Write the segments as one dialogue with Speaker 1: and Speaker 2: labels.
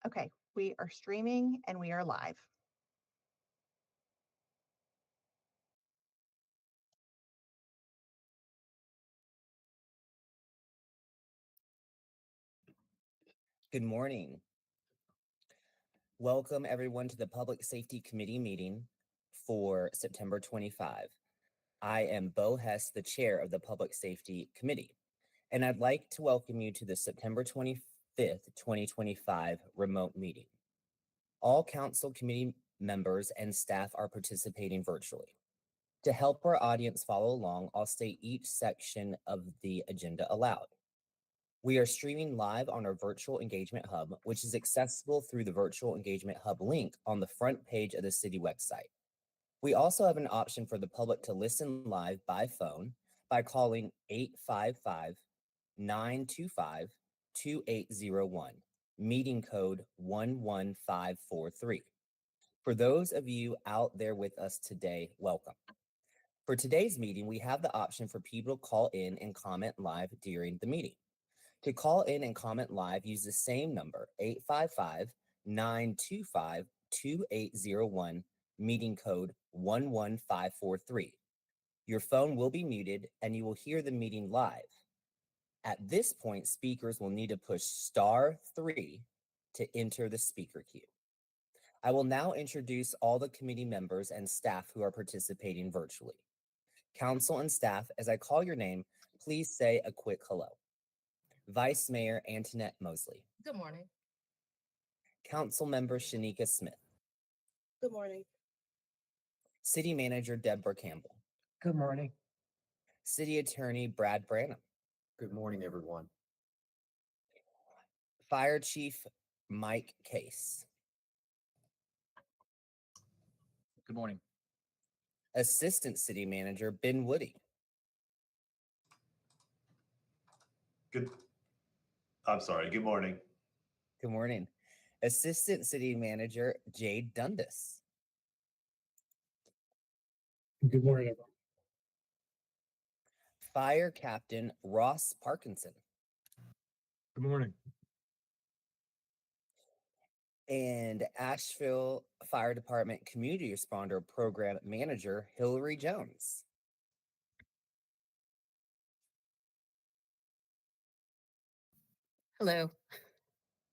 Speaker 1: Okay, we are streaming and we are live.
Speaker 2: Good morning. Welcome everyone to the Public Safety Committee meeting for September 25. I am Bo Hess, the chair of the Public Safety Committee, and I'd like to welcome you to the September 25th, 2025 remote meeting. All council committee members and staff are participating virtually. To help our audience follow along, I'll state each section of the agenda aloud. We are streaming live on our Virtual Engagement Hub, which is accessible through the Virtual Engagement Hub link on the front page of the city website. We also have an option for the public to listen live by phone by calling 855-925-2801, meeting code 11543. For those of you out there with us today, welcome. For today's meeting, we have the option for people to call in and comment live during the meeting. To call in and comment live, use the same number, 855-925-2801, meeting code 11543. Your phone will be muted and you will hear the meeting live. At this point, speakers will need to push *3 to enter the speaker queue. I will now introduce all the committee members and staff who are participating virtually. Council and staff, as I call your name, please say a quick hello. Vice Mayor Antoinette Mosley.
Speaker 3: Good morning.
Speaker 2: Council Member Shanika Smith.
Speaker 3: Good morning.
Speaker 2: City Manager Deborah Campbell.
Speaker 4: Good morning.
Speaker 2: City Attorney Brad Branham.
Speaker 5: Good morning, everyone.
Speaker 2: Fire Chief Mike Case.
Speaker 5: Good morning.
Speaker 2: Assistant City Manager Ben Woody.
Speaker 6: Good morning.
Speaker 2: Good morning. Assistant City Manager Jade Dundas.
Speaker 4: Good morning, everyone.
Speaker 2: Fire Captain Ross Parkinson.
Speaker 4: Good morning.
Speaker 2: And Asheville Fire Department Community Responder Program Manager Hillary Jones.
Speaker 3: Hello.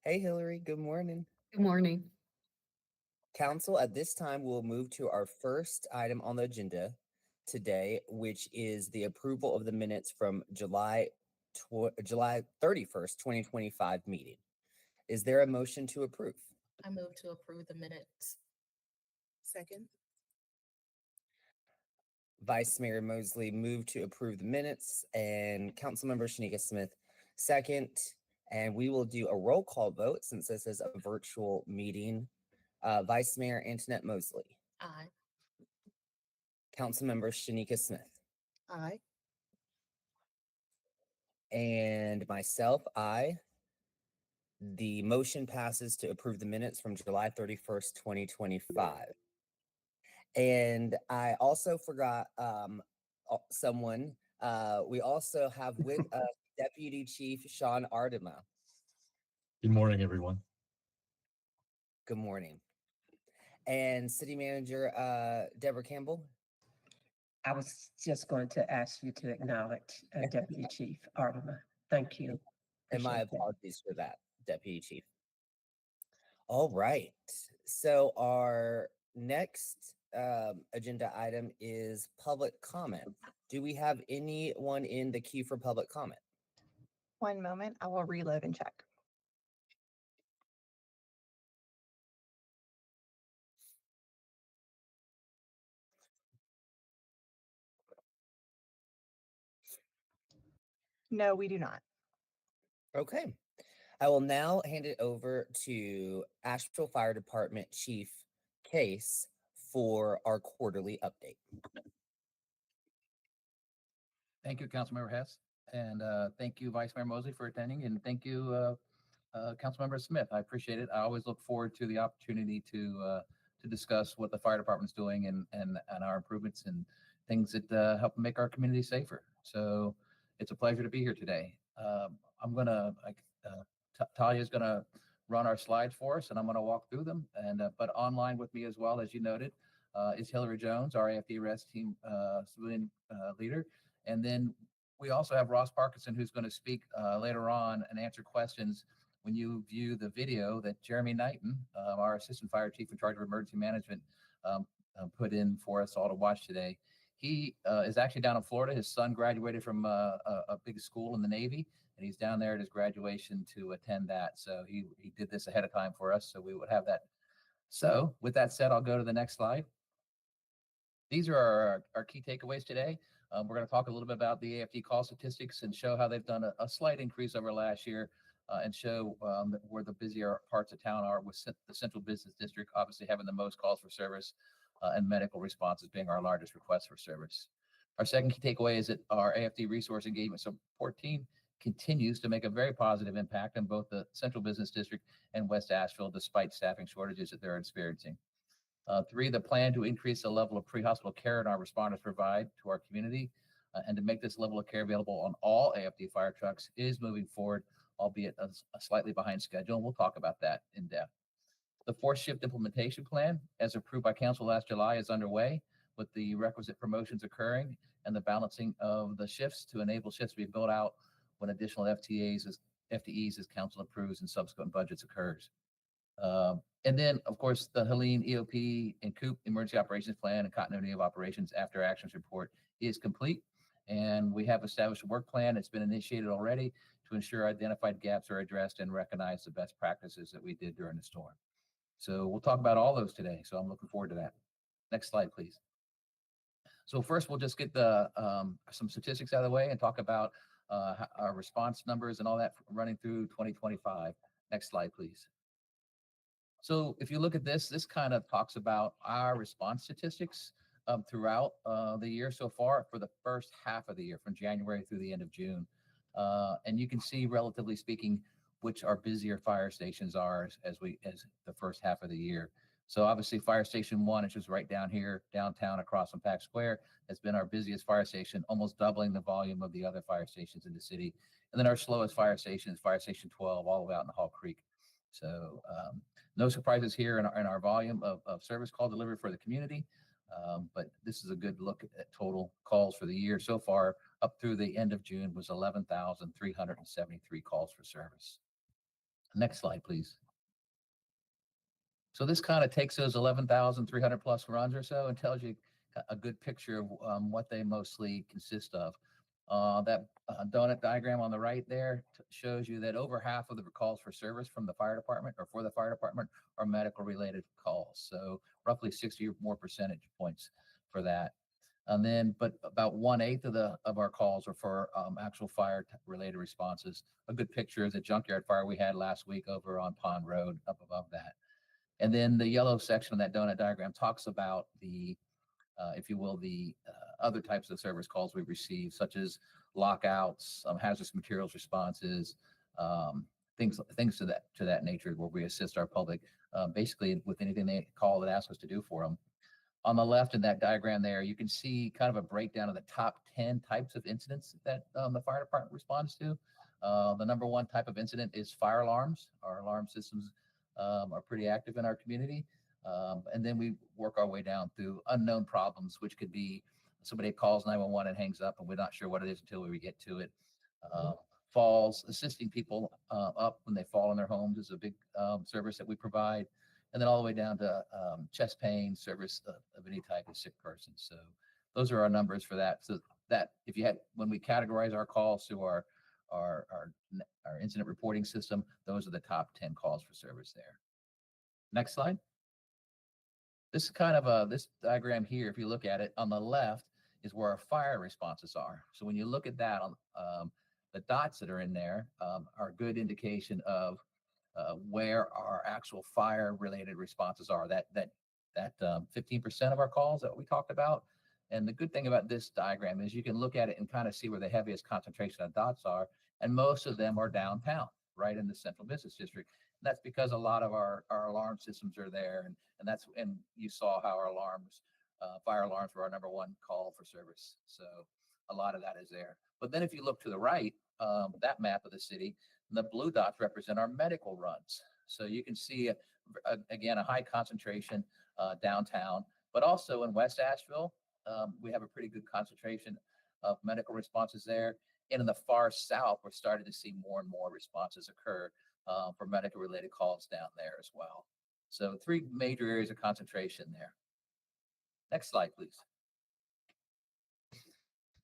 Speaker 2: Hey, Hillary, good morning.
Speaker 3: Good morning.
Speaker 2: Council, at this time, we'll move to our first item on the agenda today, which is the approval of the minutes from July 31st, 2025 meeting. Is there a motion to approve?
Speaker 3: I move to approve the minutes. Second.
Speaker 2: Vice Mayor Mosley moved to approve the minutes, and Councilmember Shanika Smith second. And we will do a roll call vote since this is a virtual meeting. Vice Mayor Antoinette Mosley.
Speaker 3: Aye.
Speaker 2: Councilmember Shanika Smith.
Speaker 3: Aye.
Speaker 2: And myself, aye. The motion passes to approve the minutes from July 31st, 2025. And I also forgot someone. We also have with us Deputy Chief Sean Ardema.
Speaker 4: Good morning, everyone.
Speaker 2: Good morning. And City Manager Deborah Campbell.
Speaker 7: I was just going to ask you to acknowledge Deputy Chief Ardema. Thank you.
Speaker 2: And my
Speaker 7: Appreciate that.
Speaker 2: apologies for that, Deputy Chief. All right. So our next agenda item is public comment. Do we have anyone in the queue for public comment?
Speaker 1: One moment, I will reload and check. No, we do not.
Speaker 2: Okay. I will now hand it over to Asheville Fire Department Chief Case for our quarterly update.
Speaker 5: Thank you, Councilmember Hess, and thank you, Vice Mayor Mosley, for attending, and thank you, Councilmember Smith. I appreciate it. I always look forward to the opportunity to discuss what the fire department's doing and our improvements and things that help make our community safer. So it's a pleasure to be here today. I'm gonna Talia's gonna run our slides for us, and I'm going to walk through them. And but online with me as well, as you noted, is Hillary Jones, our AFD Res Team civilian leader. And then we also have Ross Parkinson, who's going to speak later on and answer questions when you view the video that Jeremy Knighton, our Assistant Fire Chief in charge of emergency management, put in for us all to watch today. He is actually down in Florida. His son graduated from a big school in the Navy, and he's down there at his graduation to attend that. So he did this ahead of time for us, so we would have that. So with that said, I'll go to the next slide. These are our key takeaways today. We're going to talk a little bit about the AFD call statistics and show how they've done a slight increase over last year, and show where the busier parts of town are, with the central business district obviously having the most calls for service, and medical responses being our largest request for service. Our second key takeaway is that our AFD resource engagement support team continues to make a very positive impact on both the central business district and West Asheville, despite staffing shortages that they're experiencing. Three, the plan to increase the level of pre-hospital care our responders provide to our community, and to make this level of care available on all AFD fire trucks is moving forward, albeit a slightly behind schedule. And we'll talk about that in depth. The fourth shift implementation plan, as approved by council last July, is underway, with the requisite promotions occurring and the balancing of the shifts to enable shifts to be built out when additional FTEs as council approves and subsequent budgets occurs. And then, of course, the Helene EOP and COOP Emergency Operations Plan and Continuity of Operations After Actions Report is complete. And we have established a work plan that's been initiated already to ensure identified gaps are addressed and recognize the best practices that we did during the storm. So we'll talk about all those today. So I'm looking forward to that. Next slide, please. So first, we'll just get the some statistics out of the way and talk about our response numbers and all that running through 2025. Next slide, please. So if you look at this kind of talks about our response statistics throughout the year so far for the first half of the year, from January through the end of June. And you can see, relatively speaking, which our busier fire stations are as the first half of the year. So obviously Fire Station 1, which is right down here, downtown across from Pack Square, has been our busiest fire station, almost doubling the volume of the other fire stations in the city. And then our slowest fire station is Fire Station 12, all the way out in the Hall Creek. So no surprises here in our volume of service call delivery for the community. But this is a good look at total calls for the year so far. Up through the end of June was 11,373 calls for service. Next slide, please. So this kind of takes those 11,300 plus runs or so and tells you a good picture of what they mostly consist of. That donut diagram on the right there shows you that over half of the calls for service from the fire department or for the fire department are medical related calls. So roughly 60 or more percentage points for that. And then, but about 1/8 of our calls are for actual fire related responses. A good picture is the junkyard fire we had last week over on Pond Road up above that. And then the yellow section of that donut diagram talks about the, if you will, the other types of service calls we receive, such as lockouts, hazardous materials responses, things to that nature, where we assist our public basically with anything they call that ask us to do for them. On the left in that diagram there, you can see kind of a breakdown of the top 10 types of incidents that the fire department responds to. The number one type of incident is fire alarms. Our alarm systems are pretty active in our community. And then we work our way down through unknown problems, which could be somebody calls 911 and hangs up and we're not sure what it is until we get to it. Falls, assisting people up when they fall in their homes is a big service that we provide. And then all the way down to chest pain service of any type of sick person. So those are our numbers for that. So that if you had, when we categorize our calls through our incident reporting system, those are the top 10 calls for service there. Next slide. This is kind of this diagram here, if you look at it, on the left is where our fire responses are. So when you look at that, the dots that are in there are a good indication of where our actual fire-related responses are. That 15% of our calls that we talked about. And the good thing about this diagram is you can look at it and kind of see where the heaviest concentration of dots are, and most of them are downtown, right in the central business district. And that's because a lot of our alarm systems are there, and you saw how our alarms, fire alarms, were our number one call for service. So a lot of that is there. But then if you look to the right, that map of the city, the blue dots represent our medical runs. So you can see, again, a high concentration downtown, but also in West Asheville, we have a pretty good concentration of medical responses there. And in the far south, we're starting to see more and more responses occur for medical related calls down there as well. So 3 major areas of concentration there. Next slide, please.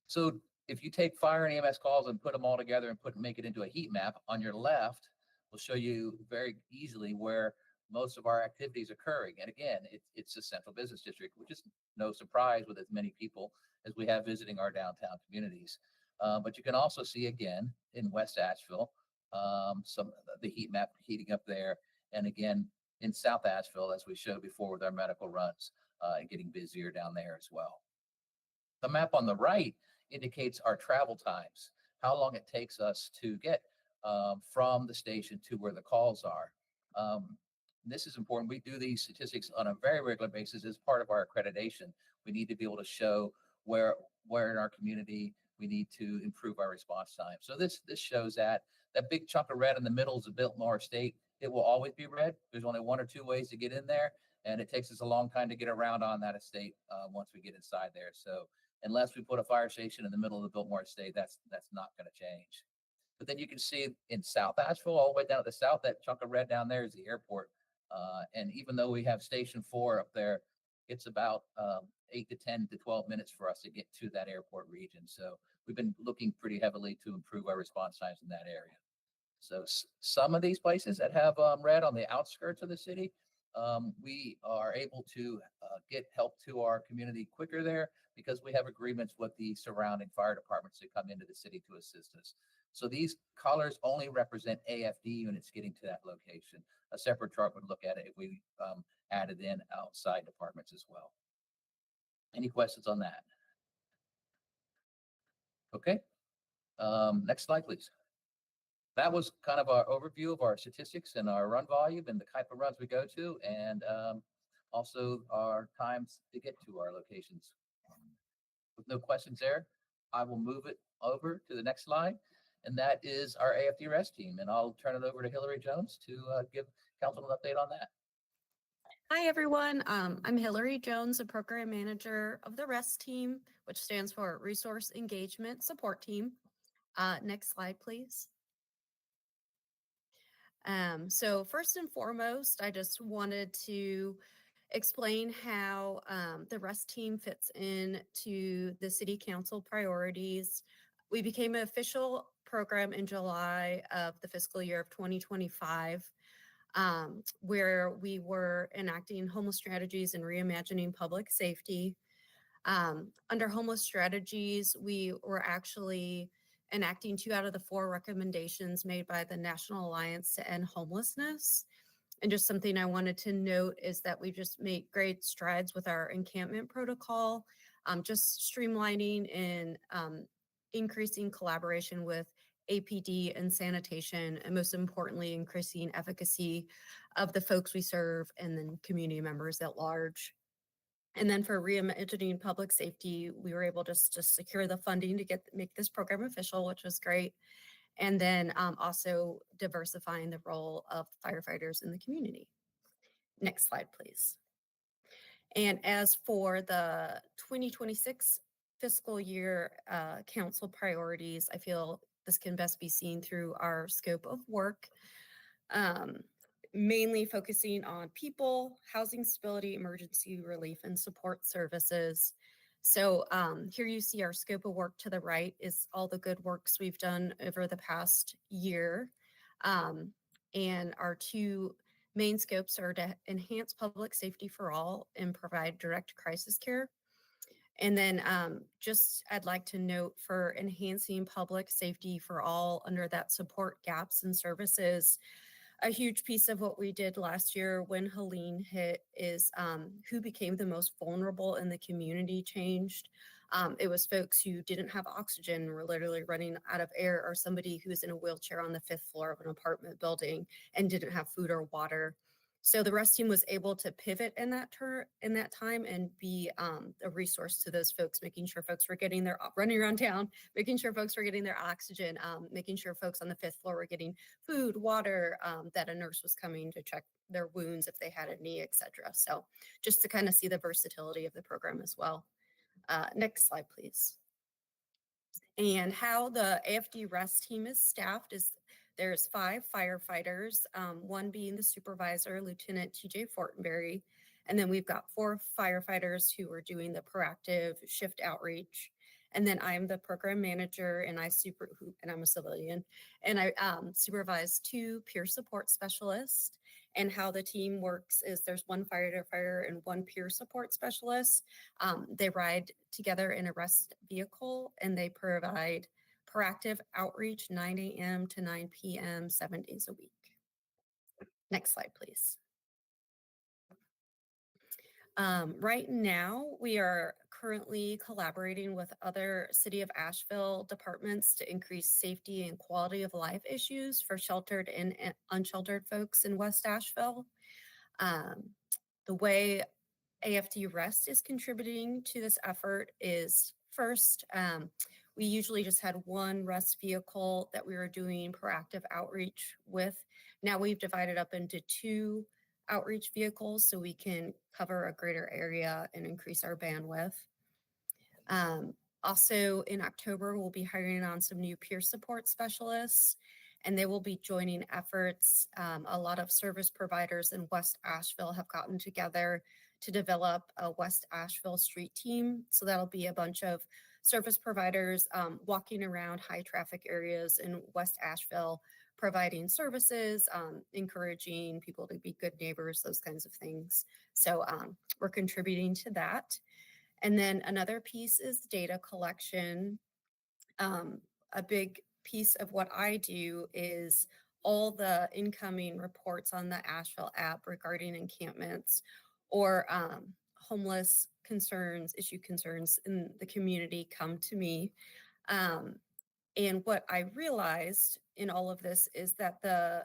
Speaker 5: So if you take fire and EMS calls and put them all together and make it into a heat map, on your left will show you very easily where most of our activities occurring. And again, it's a central business district, which is no surprise with as many people as we have visiting our downtown communities. But you can also see again in West Asheville, some of the heat map heating up there. And again, in South Asheville, as we showed before with our medical runs, and getting busier down there as well. The map on the right indicates our travel times, how long it takes us to get from the station to where the calls are. This is important. We do these statistics on a very regular basis as part of our accreditation. We need to be able to show where in our community we need to improve our response time. So this shows that big chunk of red in the middle is a Biltmore Estate. It will always be red. There's only 1 or 2 ways to get in there, and it takes us a long time to get around on that estate once we get inside there. So unless we put a fire station in the middle of the Biltmore Estate, that's not going to change. But then you can see in South Asheville, all the way down to the south, that chunk of red down there is the airport. And even though we have Station 4 up there, it's about 8 to 10 to 12 minutes for us to get to that airport region. So we've been looking pretty heavily to improve our response times in that area. So some of these places that have red on the outskirts of the city, we are able to get help to our community quicker there because we have agreements with the surrounding fire departments that come into the city to assist us. So these colors only represent AFD units getting to that location. A separate chart would look at it if we added in outside departments as well. Any questions on that? Okay. Next slide, please. That was kind of our overview of our statistics and our run volume and the type of runs we go to, and also our times to get to our locations. With no questions there, I will move it over to the next slide, and that is our AFD REST team. And I'll turn it over to Hillary Jones to give council an update on that.
Speaker 8: Hi, everyone. I'm Hillary Jones, a program manager of the REST team, which stands for Resource Engagement Support Team. Next slide, please. So first and foremost, I just wanted to explain how the REST team fits into the city council priorities. We became an official program in July of the fiscal year of 2025, where we were enacting homeless strategies and reimagining public safety. Under homeless strategies, we were actually enacting 2 out of the 4 recommendations made by the National Alliance to End Homelessness. And just something I wanted to note is that we just made great strides with our encampment protocol, just streamlining and increasing collaboration with APD and sanitation, and most importantly, increasing efficacy of the folks we serve and then community members at large. And then for reimagining public safety, we were able to just secure the funding to make this program official, which was great. And then also diversifying the role of firefighters in the community. Next slide, please. And as for the 2026 fiscal year council priorities, I feel this can best be seen through our scope of work. Mainly focusing on people, housing stability, emergency relief, and support services. So here you see our scope of work to the right is all the good works we've done over the past year. And our 2 main scopes are to enhance public safety for all and provide direct crisis care. And then I'd like to note for enhancing public safety for all under that support gaps and services, a huge piece of what we did last year when Helene hit is who became the most vulnerable in the community changed. It was folks who didn't have oxygen, were literally running out of air, or somebody who was in a wheelchair on the 5th floor of an apartment building and didn't have food or water. So the rest team was able to pivot in that time and be a resource to those folks, making sure folks were getting their running around town, making sure folks were getting their oxygen, making sure folks on the 5th floor were getting food, water, that a nurse was coming to check their wounds if they had any, etc. So just to kind of see the versatility of the program as well. Next slide, please. And how the AFD rest team is staffed is there's 5 firefighters, one being the supervisor, Lieutenant TJ Fortenberry. And then we've got 4 firefighters who are doing the proactive shift outreach. And then I'm the program manager and and I'm a civilian, and I supervise 2 peer support specialists. And how the team works is there's 1 firefighter and 1 peer support specialist. They ride together in a rest vehicle and they provide proactive outreach 9 a.m. to 9 p.m. 7 days a week. Next slide, please. Right now, we are currently collaborating with other City of Asheville departments to increase safety and quality of life issues for sheltered and unsheltered folks in West Asheville. The way AFD Rest is contributing to this effort is first, we usually just had 1 rest vehicle that we were doing proactive outreach with. Now we've divided up into 2 outreach vehicles so we can cover a greater area and increase our bandwidth. Also in October, we'll be hiring on some new peer support specialists, and they will be joining efforts. A lot of service providers in West Asheville have gotten together to develop a West Asheville street team. So that'll be a bunch of service providers walking around high traffic areas in West Asheville, providing services, encouraging people to be good neighbors, those kinds of things. So we're contributing to that. And then another piece is data collection. A big piece of what I do is all the incoming reports on the Asheville app regarding encampments or homeless concerns, issue concerns in the community come to me. And what I realized in all of this is that the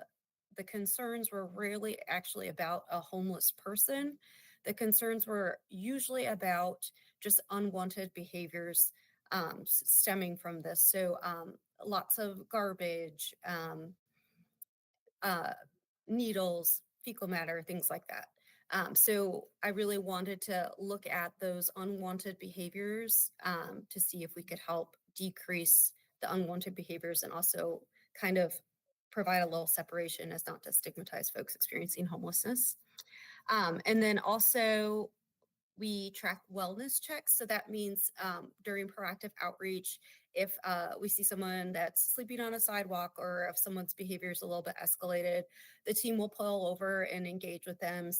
Speaker 8: concerns were rarely actually about a homeless person. The concerns were usually about just unwanted behaviors stemming from this. So lots of garbage, needles, fecal matter, things like that. So I really wanted to look at those unwanted behaviors to see if we could help decrease the unwanted behaviors and also kind of provide a little separation as not to stigmatize folks experiencing homelessness. And then also we track wellness checks. So that means during proactive outreach, if we see someone that's sleeping on a sidewalk or if someone's behavior is a little bit escalated, the team will pull over and engage with them,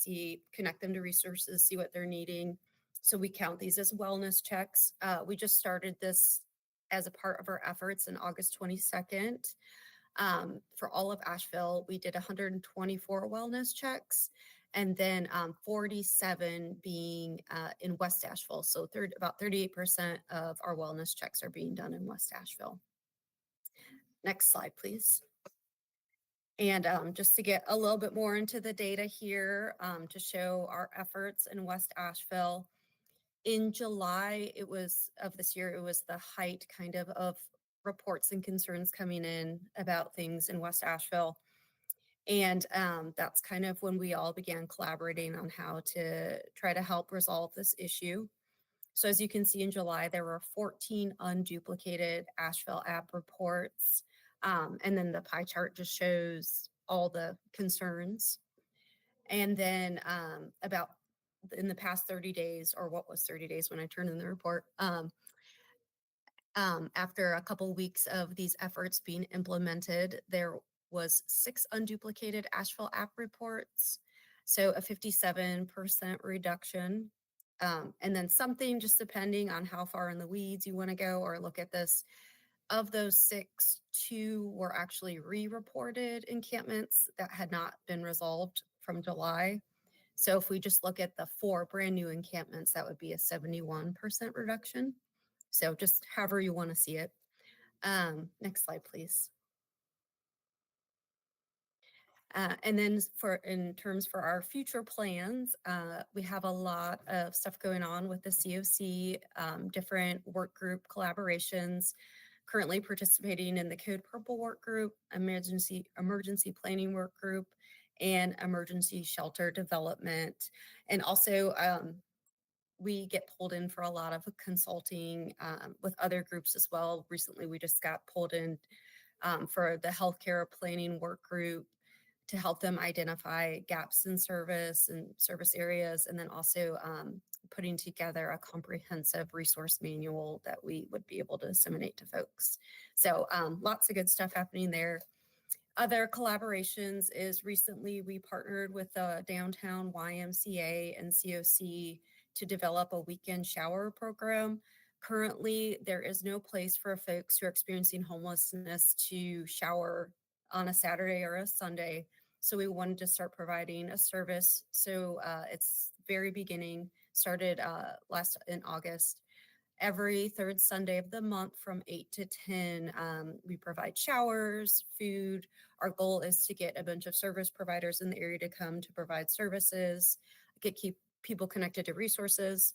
Speaker 8: connect them to resources, see what they're needing. So we count these as wellness checks. We just started this as a part of our efforts in August 22nd. For all of Asheville, we did 124 wellness checks, and then 47 being in West Asheville. So about 38% of our wellness checks are being done in West Asheville. Next slide, please. And just to get a little bit more into the data here to show our efforts in West Asheville. In July, of this year, it was the height kind of reports and concerns coming in about things in West Asheville. And that's kind of when we all began collaborating on how to try to help resolve this issue. So as you can see in July, there were 14 unduplicated Asheville app reports. And then the pie chart just shows all the concerns. And then about in the past 30 days, or what was 30 days when I turned in the report, after a couple weeks of these efforts being implemented, there was 6 unduplicated Asheville app reports, so a 57% reduction. And then something, just depending on how far in the weeds you want to go or look at this, of those 6, 2 were actually re-reported encampments that had not been resolved from July. So if we just look at the 4 brand new encampments, that would be a 71% reduction. So just however you want to see it. Next slide, please. And then in terms for our future plans, we have a lot of stuff going on with the COC, different work group collaborations, currently participating in the Code Purple work group, emergency planning work group, and emergency shelter development. And also we get pulled in for a lot of consulting with other groups as well. Recently, we just got pulled in for the healthcare planning work group to help them identify gaps in service and service areas, and then also putting together a comprehensive resource manual that we would be able to disseminate to folks. So lots of good stuff happening there. Other collaborations is recently we partnered with the downtown YMCA and COC to develop a weekend shower program. Currently, there is no place for folks who are experiencing homelessness to shower on a Saturday or a Sunday. So we wanted to start providing a service. So it's very beginning, started last in August. Every third Sunday of the month from 8 to 10, we provide showers, food. Our goal is to get a bunch of service providers in the area to come to provide services, keep people connected to resources.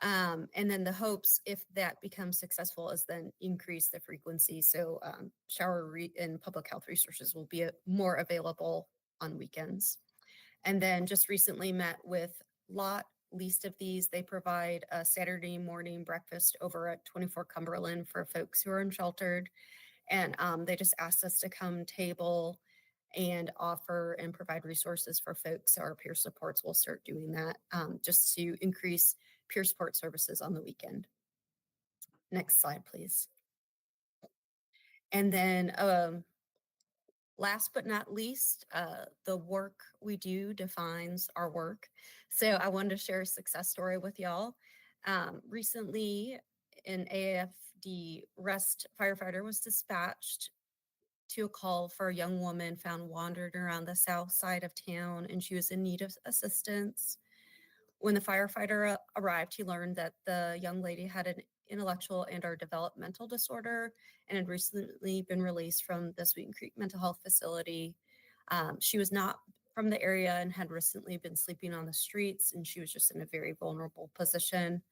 Speaker 8: And then the hopes, if that becomes successful, is then increase the frequency. So shower and public health resources will be more available on weekends. And then just recently met with least of these. They provide a Saturday morning breakfast over at 24 Cumberland for folks who are unsheltered. And they just asked us to come table and offer and provide resources for folks. So our peer supports will start doing that just to increase peer support services on the weekend. Next slide, please. And then last but not least, the work we do defines our work. So I wanted to share a success story with y'all. Recently, an AFD REST firefighter was dispatched to a call for a young woman found wandering around the south side of town, and she was in need of assistance. When the firefighter arrived, he learned that the young lady had an intellectual and or developmental disorder and had recently been released from the Sweeten Creek Mental Health Facility. She was not from the area and had recently been sleeping on the streets, and she was just in a very vulnerable position.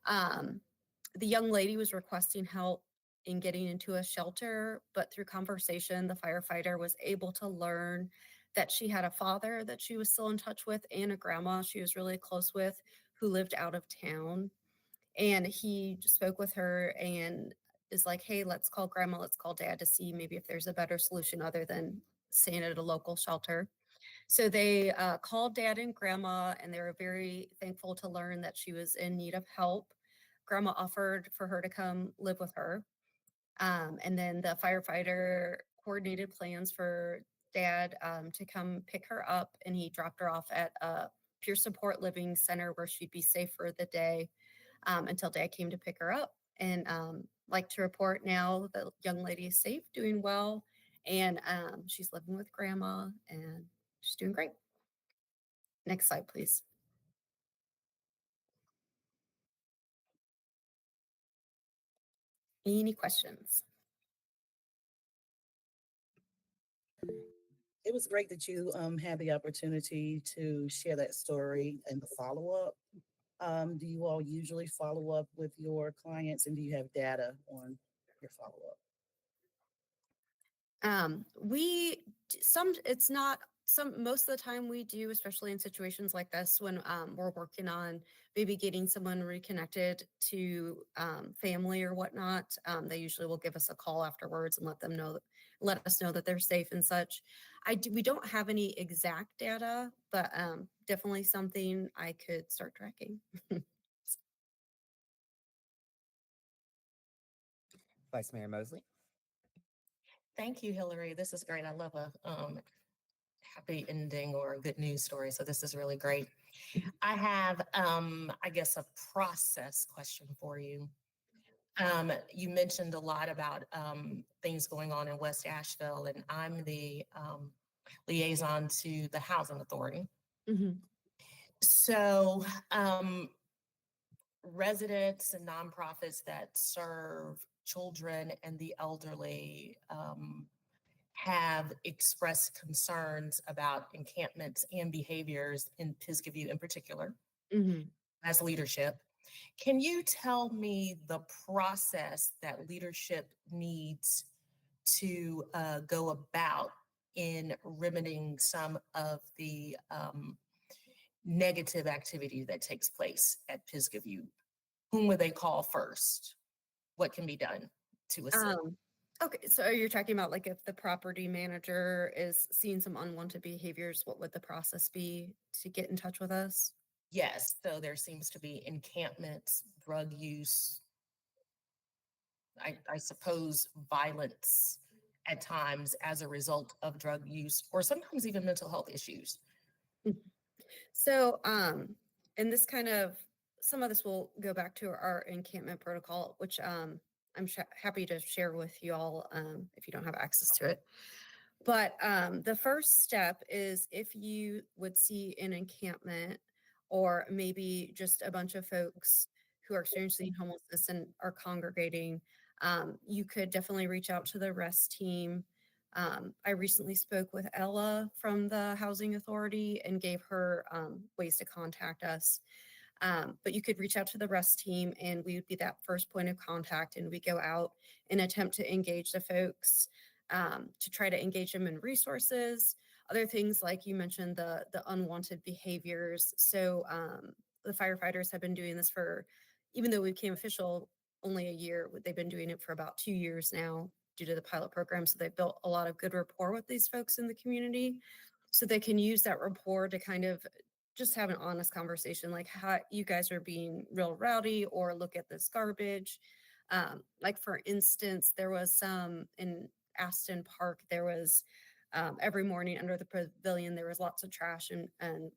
Speaker 8: The young lady was requesting help in getting into a shelter, but through conversation, the firefighter was able to learn that she had a father that she was still in touch with and a grandma she was really close with who lived out of town. And he spoke with her and is like, hey, let's call grandma, let's call dad to see maybe if there's a better solution other than staying at a local shelter. So they called dad and grandma, and they were very thankful to learn that she was in need of help. Grandma offered for her to come live with her. And then the firefighter coordinated plans for dad to come pick her up, and he dropped her off at a peer support living center where she'd be safe for the day until dad came to pick her up. And like to report now, the young lady is safe, doing well, and she's living with grandma, and she's doing great. Next slide, please. Any questions?
Speaker 9: It was great that you had the opportunity to share that story and the follow-up. Do you all usually follow up with your clients, and do you have data on your follow-up?
Speaker 8: Most of the time we do, especially in situations like this when we're working on maybe getting someone reconnected to family or whatnot. They usually will give us a call afterwards and let us know that they're safe and such. We don't have any exact data, but definitely something I could start tracking.
Speaker 2: Vice Mayor Mosley.
Speaker 3: Thank you, Hillary. This is great. I love a happy ending or a good news story. So this is really great. I have, I guess, a process question for you. You mentioned a lot about things going on in West Asheville, and I'm the liaison to the Housing Authority.
Speaker 8: Mm-hmm.
Speaker 3: So residents and nonprofits that serve children and the elderly have expressed concerns about encampments and behaviors in Pisgah View in particular
Speaker 8: Mhm.
Speaker 3: as leadership. Can you tell me the process that leadership needs to go about in remedying some of the negative activity that takes place at Pisgah View? Whom would they call first? What can be done to assist?
Speaker 8: Okay, so you're talking about like if the property manager is seeing some unwanted behaviors, what would the process be to get in touch with us?
Speaker 3: Yes, so there seems to be encampments, drug use, I suppose violence at times as a result of drug use, or sometimes even mental health issues.
Speaker 8: Mhm. So, and this kind of, some of this will go back to our encampment protocol, which I'm happy to share with you all if you don't have access to it. But the first step is if you would see an encampment or maybe just a bunch of folks who are experiencing homelessness and are congregating, you could definitely reach out to the rest team. I recently spoke with Ella from the Housing Authority and gave her ways to contact us. But you could reach out to the rest team and we would be that first point of contact, and we go out and attempt to engage the folks, to try to engage them in resources, other things like you mentioned, the unwanted behaviors. So the firefighters have been doing this for, even though we became official only a year, they've been doing it for about 2 years now due to the pilot program. So they've built a lot of good rapport with these folks in the community. So they can use that rapport to kind of just have an honest conversation, like how you guys are being real rowdy, or look at this garbage. Like for instance, there was some in Aston Park, there was every morning under the pavilion, there was lots of trash and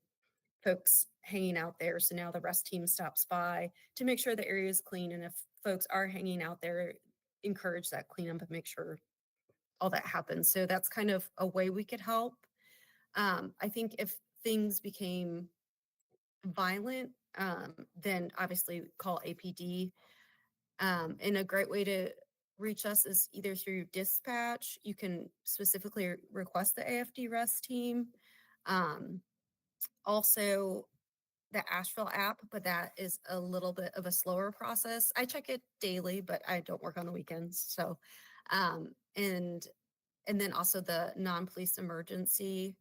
Speaker 8: folks hanging out there. So now the rest team stops by to make sure the area is clean. And if folks are hanging out there, encourage that cleanup and make sure all that happens. So that's kind of a way we could help. I think if things became violent, then obviously call APD. And a great way to reach us is either through dispatch. You can specifically request the AFD rest team. Also, the Asheville app, but that is a little bit of a slower process. I check it daily, but I don't work on the weekends. So, and then also the non-police emergency.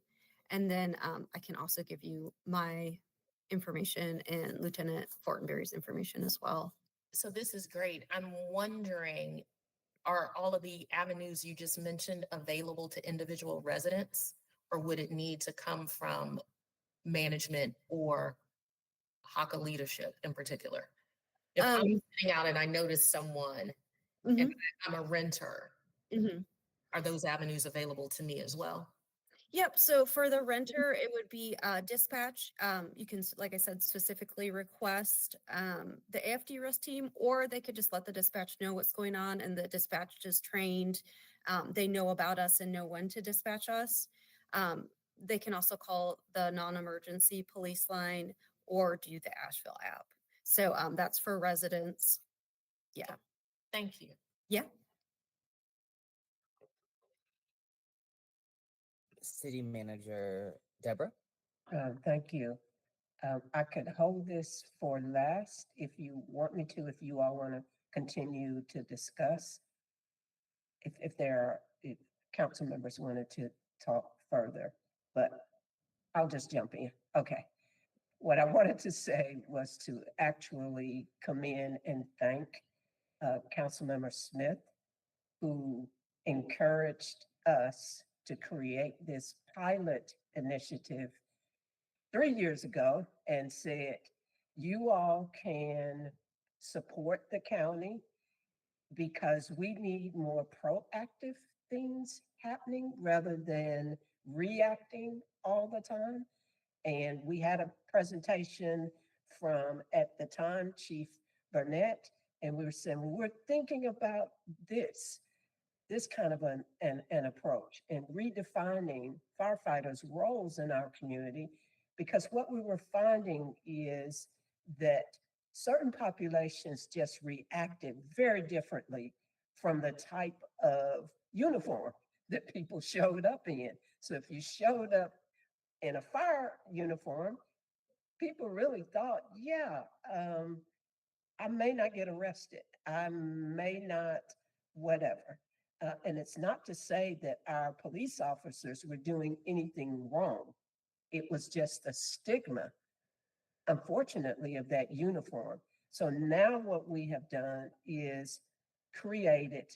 Speaker 8: And then I can also give you my information and Lieutenant Fortenberry's information as well.
Speaker 3: So this is great. I'm wondering, are all of the avenues you just mentioned available to individual residents, or would it need to come from management or HACA leadership in particular? If I'm sitting out and I notice someone
Speaker 8: Mhm.
Speaker 3: and I'm a renter,
Speaker 8: Mhm.
Speaker 3: are those avenues available to me as well?
Speaker 8: Yep. So for the renter, it would be dispatch. You can, like I said, specifically request the AFD rest team, or they could just let the dispatch know what's going on, and the dispatch is trained. They know about us and know when to dispatch us. They can also call the non-emergency police line or do the Asheville app. So that's for residents. Yeah.
Speaker 3: Thank you.
Speaker 8: Yeah.
Speaker 2: City Manager Deborah.
Speaker 7: Thank you. I could hold this for last if you want me to, if you all want to continue to discuss. If council members wanted to talk further, but I'll just jump in. Okay. What I wanted to say was to actually come in and thank Councilmember Smith, who encouraged us to create this pilot initiative 3 years ago and said, you all can support the county because we need more proactive things happening rather than reacting all the time. And we had a presentation from, at the time, Chief Burnett, and we were saying, well, we're thinking about this kind of an approach and redefining firefighters' roles in our community, because what we were finding is that certain populations just reacted very differently from the type of uniform that people showed up in. So if you showed up in a fire uniform, people really thought, yeah, I may not get arrested. I may not, whatever. And it's not to say that our police officers were doing anything wrong. It was just the stigma, unfortunately, of that uniform. So now what we have done is created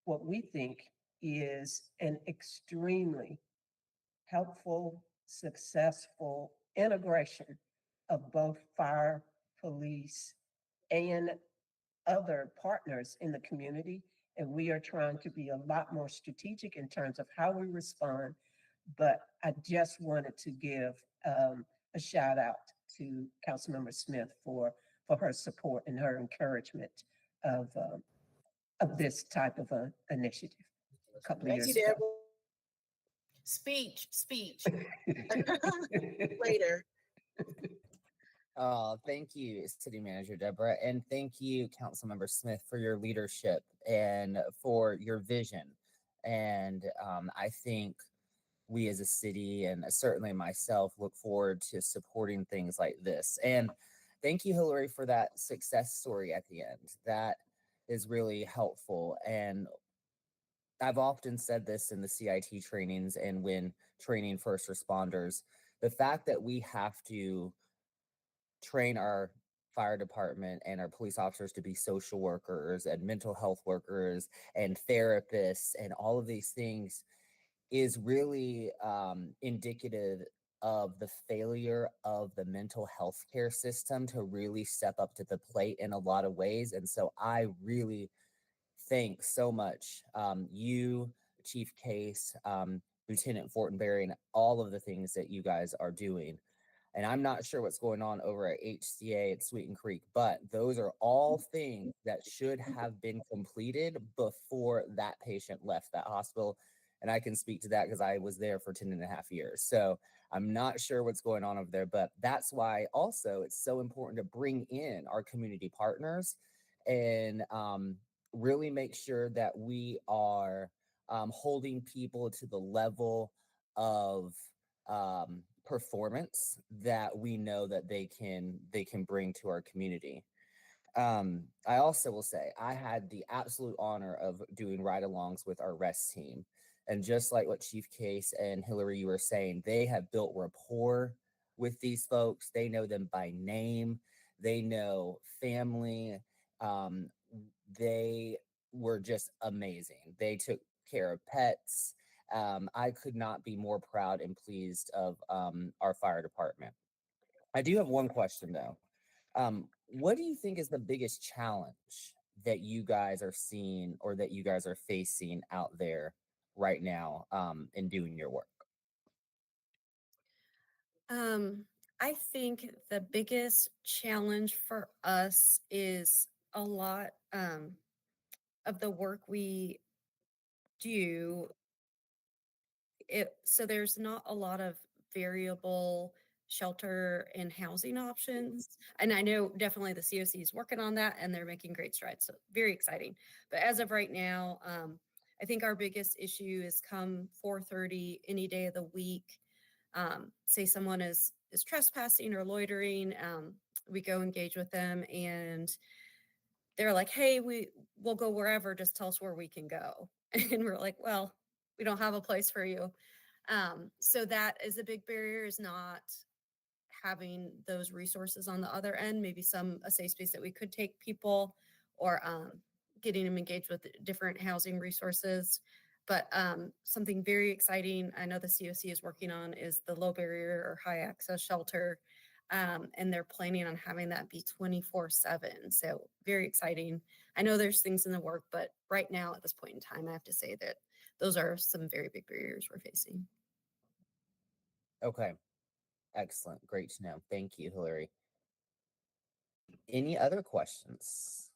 Speaker 7: what we think is an extremely helpful, successful integration of both fire, police, and other partners in the community. And we are trying to be a lot more strategic in terms of how we respond. But I just wanted to give a shout out to Councilmember Smith for her support and her encouragement of this type of an initiative a couple of
Speaker 9: Thank
Speaker 7: years
Speaker 9: you,
Speaker 7: ago.
Speaker 9: Deborah.
Speaker 3: Speech.
Speaker 9: Later.
Speaker 2: Thank you, City Manager Deborah, and thank you, Councilmember Smith, for your leadership and for your vision. And I think we as a city, and certainly myself, look forward to supporting things like this. And thank you, Hillary, for that success story at the end. That is really helpful. And I've often said this in the CIT trainings and when training first responders, the fact that we have to train our fire department and our police officers to be social workers and mental health workers and therapists and all of these things is really indicative of the failure of the mental health care system to really step up to the plate in a lot of ways. And so I really thank so much you, Chief Case, Lieutenant Fortenberry, and all of the things that you guys are doing. And I'm not sure what's going on over at HCA at Sweeten Creek, but those are all things that should have been completed before that patient left that hospital. And I can speak to that because I was there for 10 and a half years. So I'm not sure what's going on over there, but that's why also it's so important to bring in our community partners and really make sure that we are holding people to the level of performance that we know that they can bring to our community. I also will say I had the absolute honor of doing ride-alongs with our REST team. And just like what Chief Case and Hillary, you were saying, they have built rapport with these folks. They know them by name. They know family. Um, they were just amazing. They took care of pets. I could not be more proud and pleased of our fire department. I do have one question though. What do you think is the biggest challenge that you guys are seeing or that you guys are facing out there right now in doing your work?
Speaker 8: I think the biggest challenge for us is a lot of the work we do. So there's not a lot of variable shelter and housing options. And I know definitely the COC is working on that and they're making great strides. So very exciting. But as of right now, I think our biggest issue is come 4:30 any day of the week. Say someone is trespassing or loitering, we go engage with them and they're like, hey, we'll go wherever, just tell us where we can go. And we're like, well, we don't have a place for you. So that is a big barrier, is not having those resources on the other end, maybe a safe space that we could take people, or getting them engaged with different housing resources. But something very exciting I know the COC is working on is the low barrier or high access shelter. And they're planning on having that be 24/7. So very exciting. I know there's things in the work, but right now at this point in time, I have to say that those are some very big barriers we're facing.
Speaker 2: Okay, excellent. Great to know. Thank you, Hillary. Any other questions,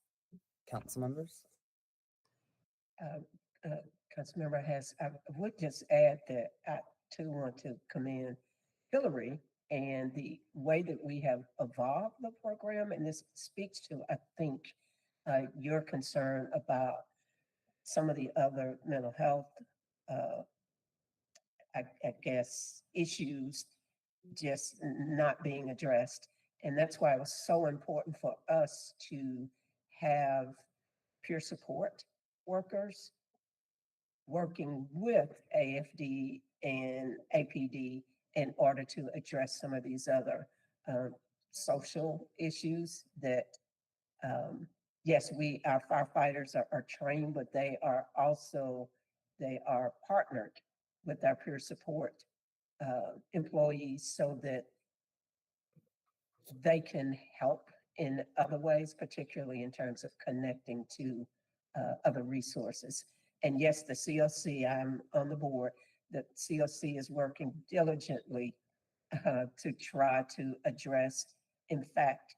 Speaker 2: council members?
Speaker 7: Councilmember Hess, I would just add that I too want to commend Hillary and the way that we have evolved the program. And this speaks to, I think, your concern about some of the other mental health uh, I guess, issues just not being addressed. And that's why it was so important for us to have peer support workers working with AFD and APD in order to address some of these other social issues that, yes, our firefighters are trained, but they are partnered with our peer support employees so that they can help in other ways, particularly in terms of connecting to other resources. And yes, the CLC, I'm on the board, the CLC is working diligently to try to address. In fact,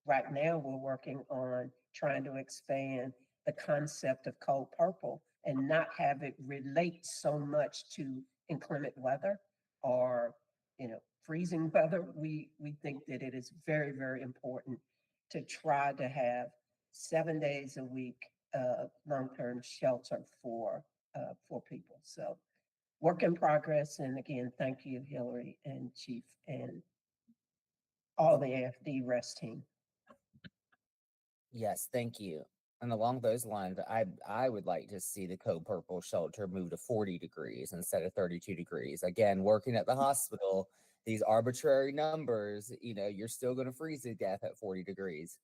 Speaker 7: right now we're working on trying to expand the concept of cold purple and not have it relate so much to inclement weather or freezing weather. We think that it is very, very important to try to have 7 days a week long-term shelter for people. So work in progress. And again, thank you, Hillary and Chief and all the AFD rest team.
Speaker 2: Yes, thank you. And along those lines, I would like to see the Code Purple shelter move to 40 degrees instead of 32 degrees. Again, working at the hospital, these arbitrary numbers, you're still going to freeze to death at 40 degrees.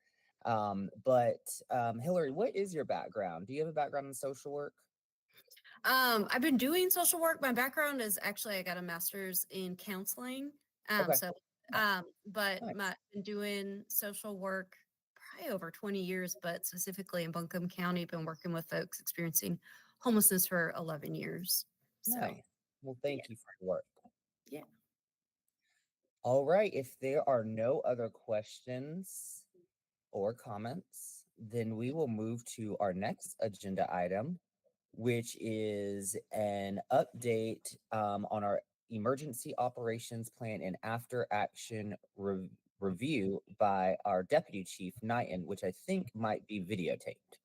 Speaker 2: Hillary, what is your background? Do you have a background in social work?
Speaker 8: I've been doing social work. My background is actually I got a master's in counseling.
Speaker 2: Okay.
Speaker 8: But
Speaker 2: Nice.
Speaker 8: been doing social work probably over 20 years, but specifically in Buncombe County, been working with folks experiencing homelessness for 11 years. So,
Speaker 2: Nice. Well, thank you for your work.
Speaker 8: Yeah.
Speaker 2: All right. If there are no other questions or comments, then we will move to our next agenda item, which is an update on our emergency operations plan and after action review by our deputy chief Knighton, which I think might be videotaped.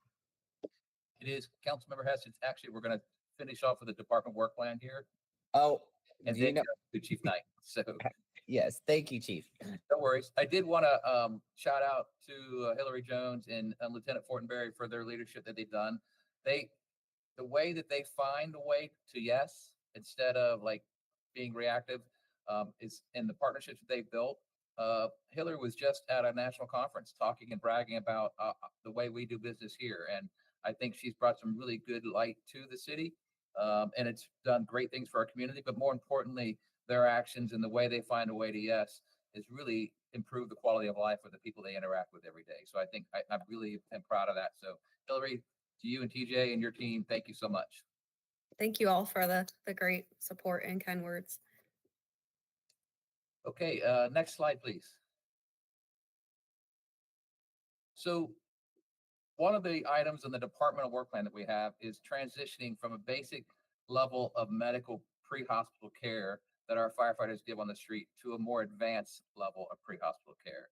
Speaker 5: It is, Councilmember Hess. It's actually, we're going to finish off with the department work plan here.
Speaker 2: Oh,
Speaker 5: and then to Chief Knight. So
Speaker 2: yes, thank you, Chief.
Speaker 5: No worries. I did want to shout out to Hillary Jones and Lieutenant Fortenberry for their leadership that they've done. The way that they find a way to yes instead of like being reactive is in the partnerships that they've built. Hillary was just at a national conference talking and bragging about the way we do business here, and I think she's brought some really good light to the city, and it's done great things for our community. But more importantly, their actions and the way they find a way to yes has really improved the quality of life of the people they interact with every day. So I think I really am proud of that. So Hillary, to you and TJ and your team, thank you so much.
Speaker 8: Thank you all for the great support and kind words.
Speaker 5: Okay, next slide, please. So one of the items in the departmental work plan that we have is transitioning from a basic level of medical pre-hospital care that our firefighters give on the street to a more advanced level of pre-hospital care.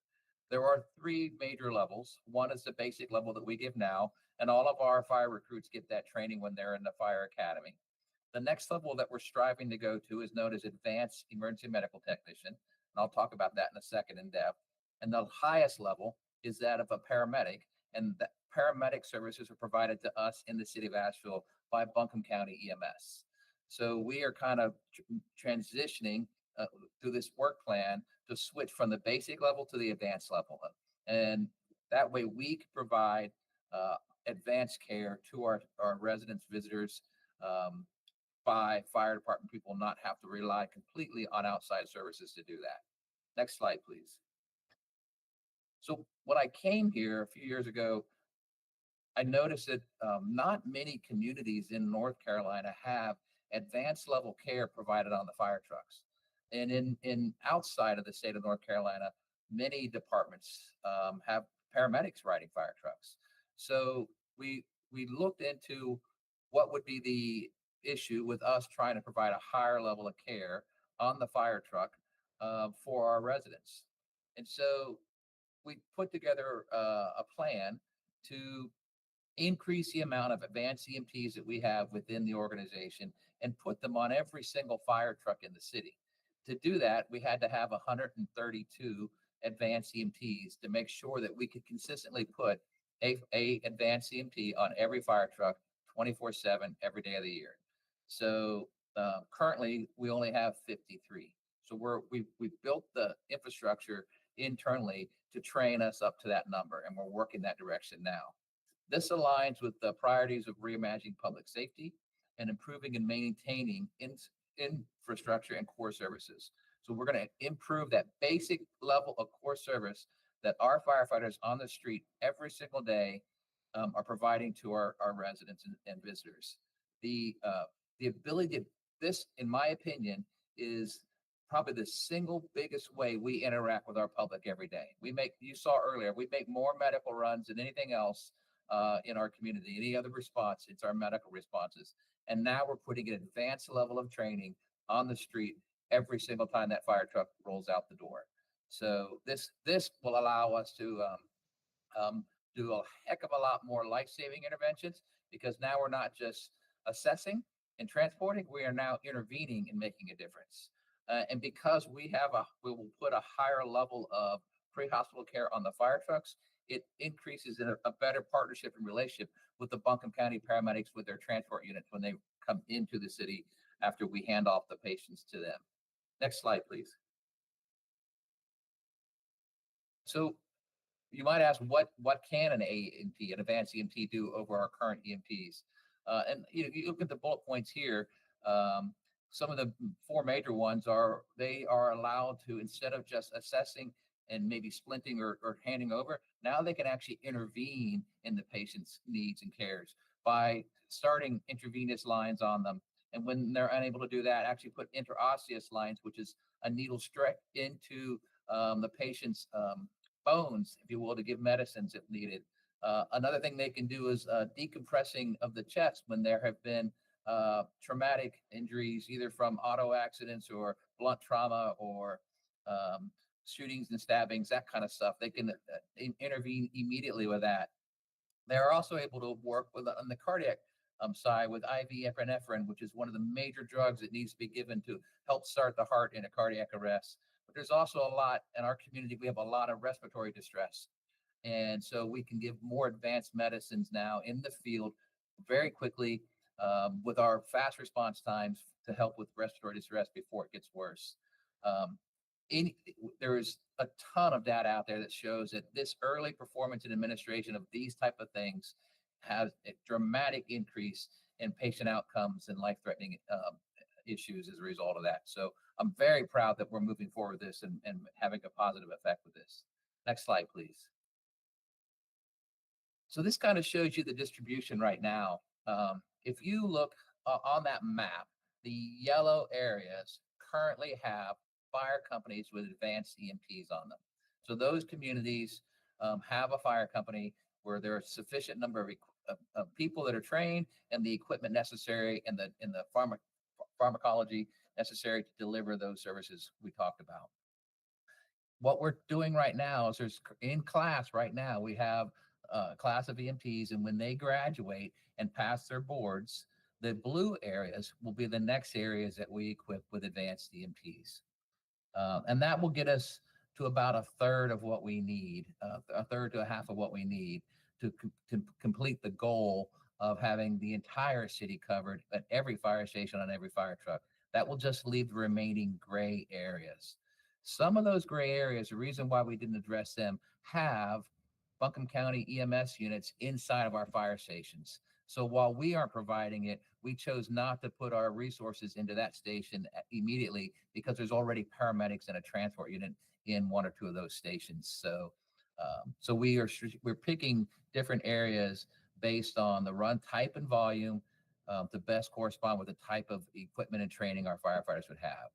Speaker 5: There are 3 major levels. One is the basic level that we give now, and all of our fire recruits get that training when they're in the fire academy. The next level that we're striving to go to is known as advanced emergency medical technician, and I'll talk about that in a second in depth. And the highest level is that of a paramedic, and the paramedic services are provided to us in the city of Asheville by Buncombe County EMS. So we are kind of transitioning through this work plan to switch from the basic level to the advanced level. And that way we can provide advanced care to our residents, visitors, by fire department people, not have to rely completely on outside services to do that. Next slide, please. So when I came here a few years ago, I noticed that not many communities in North Carolina have advanced level care provided on the fire trucks. And in outside of the state of North Carolina, many departments have paramedics riding fire trucks. So we looked into what would be the issue with us trying to provide a higher level of care on the fire truck for our residents. And so we put together a plan to increase the amount of advanced EMTs that we have within the organization and put them on every single fire truck in the city. To do that, we had to have 132 advanced EMTs to make sure that we could consistently put a advanced EMT on every fire truck 24/7 every day of the year. So currently we only have 53. So we've built the infrastructure internally to train us up to that number, and we're working that direction now. This aligns with the priorities of reimagining public safety and improving and maintaining infrastructure and core services. So we're going to improve that basic level of core service that our firefighters on the street every single day are providing to our residents and visitors. The ability to, this, in my opinion, is probably the single biggest way we interact with our public every day. You saw earlier, we make more medical runs than anything else in our community. Any other response, it's our medical responses. And now we're putting an advanced level of training on the street every single time that fire truck rolls out the door. So this will allow us to do a heck of a lot more life-saving interventions, because now we're not just assessing and transporting, we are now intervening and making a difference. And because we will put a higher level of pre-hospital care on the fire trucks, it increases in a better partnership and relationship with the Buncombe County paramedics with their transport units when they come into the city after we hand off the patients to them. Next slide, please. So you might ask, what can an AEMT, an advanced EMT, do over our current EMTs? And you look at the bullet points here. Some of the four major ones are, they are allowed to, instead of just assessing and maybe splinting or handing over, now they can actually intervene in the patient's needs and cares by starting intravenous lines on them. And when they're unable to do that, actually put interosseous lines, which is a needle straight into the patient's bones, if you will, to give medicines if needed. Another thing they can do is decompressing of the chest when there have been traumatic injuries, either from auto accidents or blunt trauma or shootings and stabbings, that kind of stuff. They can intervene immediately with that. They're also able to work with on the cardiac side with IV epinephrine, which is one of the major drugs that needs to be given to help start the heart in a cardiac arrest. But there's also a lot in our community. We have a lot of respiratory distress. And so we can give more advanced medicines now in the field very quickly with our fast response times to help with respiratory distress before it gets worse. There is a ton of data out there that shows that this early performance and administration of these type of things has a dramatic increase in patient outcomes and life-threatening issues as a result of that. So I'm very proud that we're moving forward with this and having a positive effect with this. Next slide, please. So this kind of shows you the distribution right now. If you look on that map, the yellow areas currently have fire companies with advanced EMTs on them. So those communities have a fire company where there are sufficient number of people that are trained and the equipment necessary and the pharmacology necessary to deliver those services we talked about. What we're doing right now is in class right now, we have a class of EMTs, and when they graduate and pass their boards, the blue areas will be the next areas that we equip with advanced EMTs. And that will get us to about a third of what we need, a third to a half of what we need to complete the goal of having the entire city covered at every fire station on every fire truck. That will just leave the remaining gray areas. Some of those gray areas, the reason why we didn't address them, have Buncombe County EMS units inside of our fire stations. So while we aren't providing it, we chose not to put our resources into that station immediately because there's already paramedics and a transport unit in one or two of those stations. So, we're picking different areas based on the run type and volume to best correspond with the type of equipment and training our firefighters would have.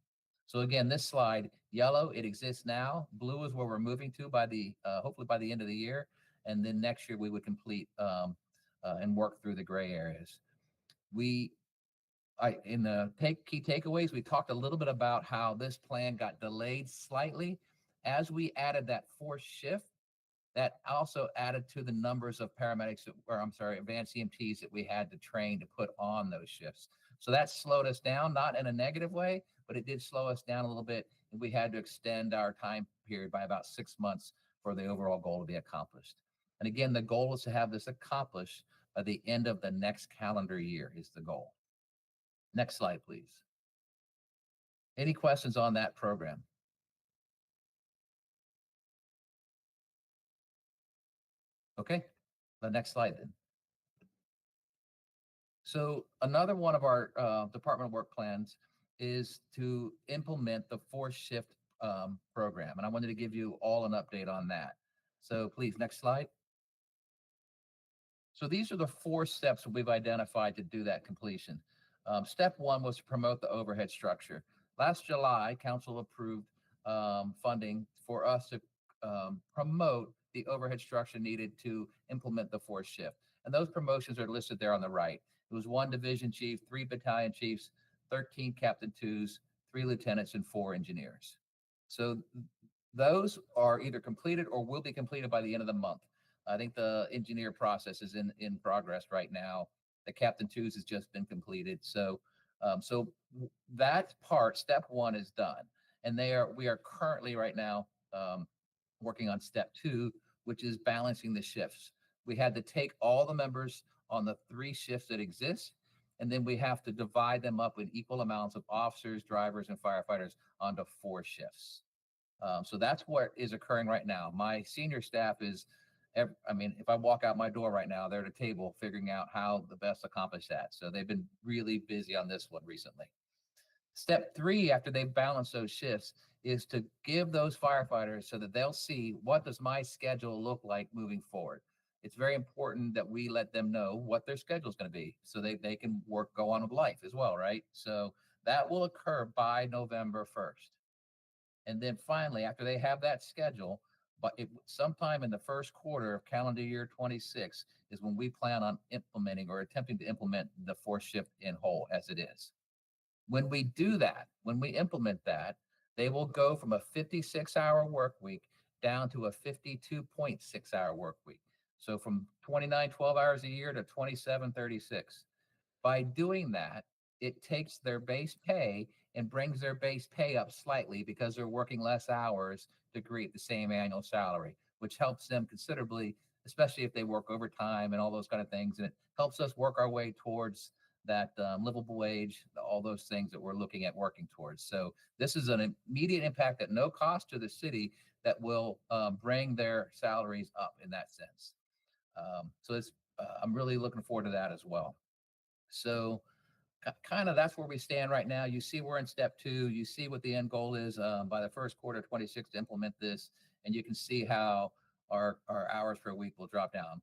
Speaker 5: So again, this slide, yellow, it exists now. Blue is where we're moving to by the hopefully by the end of the year, and then next year we would complete and work through the gray areas. In the key takeaways, we talked a little bit about how this plan got delayed slightly as we added that fourth shift. that also added to the numbers of paramedics, or I'm sorry, advanced EMTs that we had to train to put on those shifts. So that slowed us down, not in a negative way, but it did slow us down a little bit. And we had to extend our time period by about 6 months for the overall goal to be accomplished. And again, the goal is to have this accomplished by the end of the next calendar year is the goal. Next slide, please. Any questions on that program? Okay, the next slide then. So another one of our Department of Work plans is to implement the 4-shift program. And I wanted to give you all an update on that. So please, next slide. So these are the 4 steps that we've identified to do that completion. Step 1 was to promote the overhead structure. Last July, Council approved funding for us to promote the overhead structure needed to implement the 4th shift. And those promotions are listed there on the right. It was 1 division chief, 3 battalion chiefs, 13 captain 2s, 3 lieutenants, and 4 engineers. So those are either completed or will be completed by the end of the month. I think the engineer process is in progress right now. The captain 2s has just been completed. So that part, step 1 is done. And we are currently right now working on step 2, which is balancing the shifts. We had to take all the members on the 3 shifts that exist, and then we have to divide them up in equal amounts of officers, drivers, and firefighters onto 4 shifts. So that's what is occurring right now. My senior staff is, if I walk out my door right now, they're at a table figuring out how the best accomplish that. So they've been really busy on this one recently. Step 3, after they've balanced those shifts, is to give those firefighters so that they'll see, what does my schedule look like moving forward? It's very important that we let them know what their schedule is going to be so they can go on with life as well, right? So that will occur by November 1st. And then finally, after they have that schedule, but sometime in the first quarter of calendar year 26 is when we plan on implementing or attempting to implement the 4th shift in whole as it is. When we do that, when we implement that, they will go from a 56-hour work week down to a 52.6-hour work week. So from 29 12 hours a year to 27 36. By doing that, it takes their base pay and brings their base pay up slightly because they're working less hours to create the same annual salary, which helps them considerably, especially if they work overtime and all those kind of things. And it helps us work our way towards that livable wage, all those things that we're looking at working towards. So this is an immediate impact at no cost to the city that will bring their salaries up in that sense. So I'm really looking forward to that as well. So kind of that's where we stand right now. You see we're in step 2. You see what the end goal is by the first quarter of 26 to implement this. And you can see how our hours per week will drop down.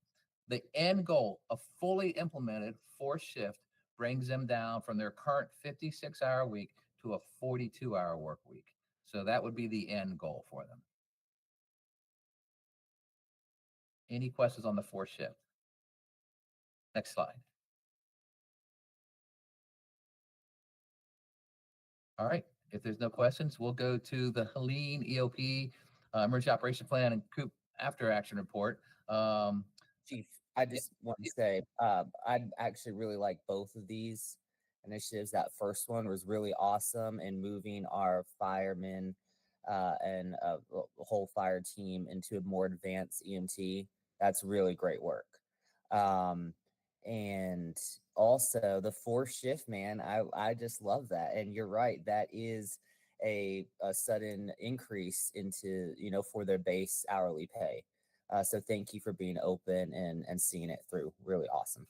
Speaker 5: The end goal, a fully implemented 4th shift, brings them down from their current 56-hour week to a 42-hour work week. So that would be the end goal for them. Any questions on the 4th shift? Next slide. All right. If there's no questions, we'll go to the Helene EOP Emergency Operation Plan and COOP After Action Report.
Speaker 2: Chief, I just want to say I'd actually really like both of these initiatives. That first one was really awesome in moving our firemen and the whole fire team into a more advanced EMT. That's really great work. And also the 4th shift, man, I just love that. And you're right, that is a sudden increase into, for their base hourly pay. So thank you for being open and seeing it through. Really awesome.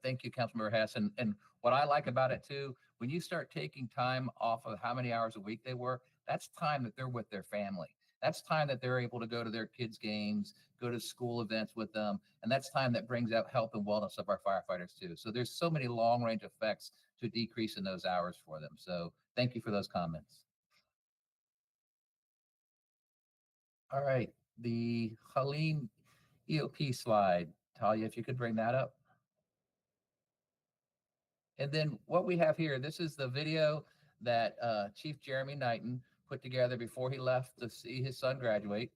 Speaker 5: Thank you, Councilmember Hess. And what I like about it too, when you start taking time off of how many hours a week they work, that's time that they're with their family. That's time that they're able to go to their kids' games, go to school events with them. And that's time that brings out health and wellness of our firefighters too. So there's so many long range effects to decreasing those hours for them. So thank you for those comments. All right, the Helene EOP slide. Talia, if you could bring that up. And then what we have here, this is the video that Chief Jeremy Knighton put together before he left to see his son graduate.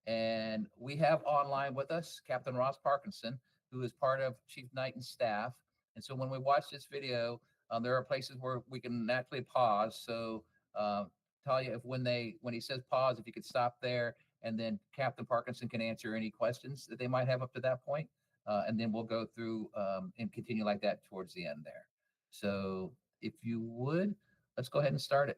Speaker 5: And we have online with us Captain Ross Parkinson, who is part of Chief Knighton's staff. And so when we watch this video, there are places where we can naturally pause. So Talia, if when he says pause, if you could stop there, and then Captain Parkinson can answer any questions that they might have up to that point. And then we'll go through and continue like that towards the end there. So if you would, let's go ahead and start it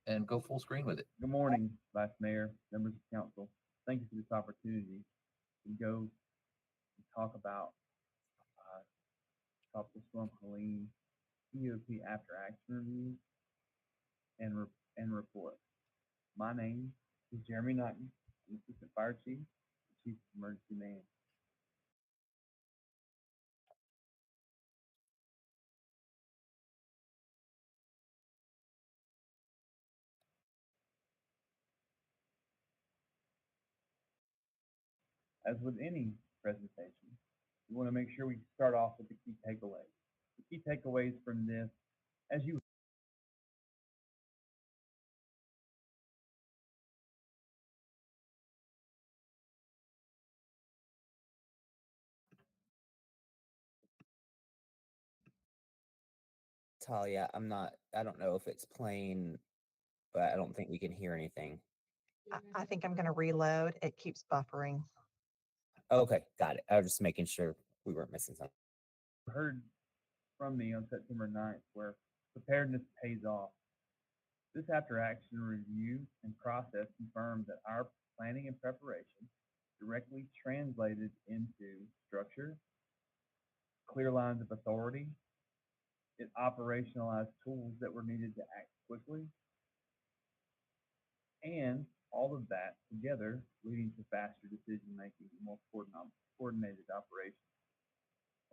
Speaker 5: and go full screen with it.
Speaker 10: Good morning, Vice Mayor, members of council. Thank you for this opportunity to go and talk about Tropical Storm Helene EOP after action review and report. My name is Jeremy Knighton. I'm Assistant Fire Chief, Chief of Emergency Man. As with any presentation, we want to make sure we start off with the key takeaways. The key takeaways from this, as you
Speaker 2: Talia, I don't know if it's playing, but I don't think we can hear anything.
Speaker 1: I think I'm going to reload. It keeps buffering.
Speaker 2: Okay, got it. I was just making sure we weren't missing something.
Speaker 10: heard from me on September 9th, where preparedness pays off. This after action review and process confirmed that our planning and preparation directly translated into structure, clear lines of authority. It operationalized tools that were needed to act quickly, and all of that together leading to faster decision making and more coordinated operations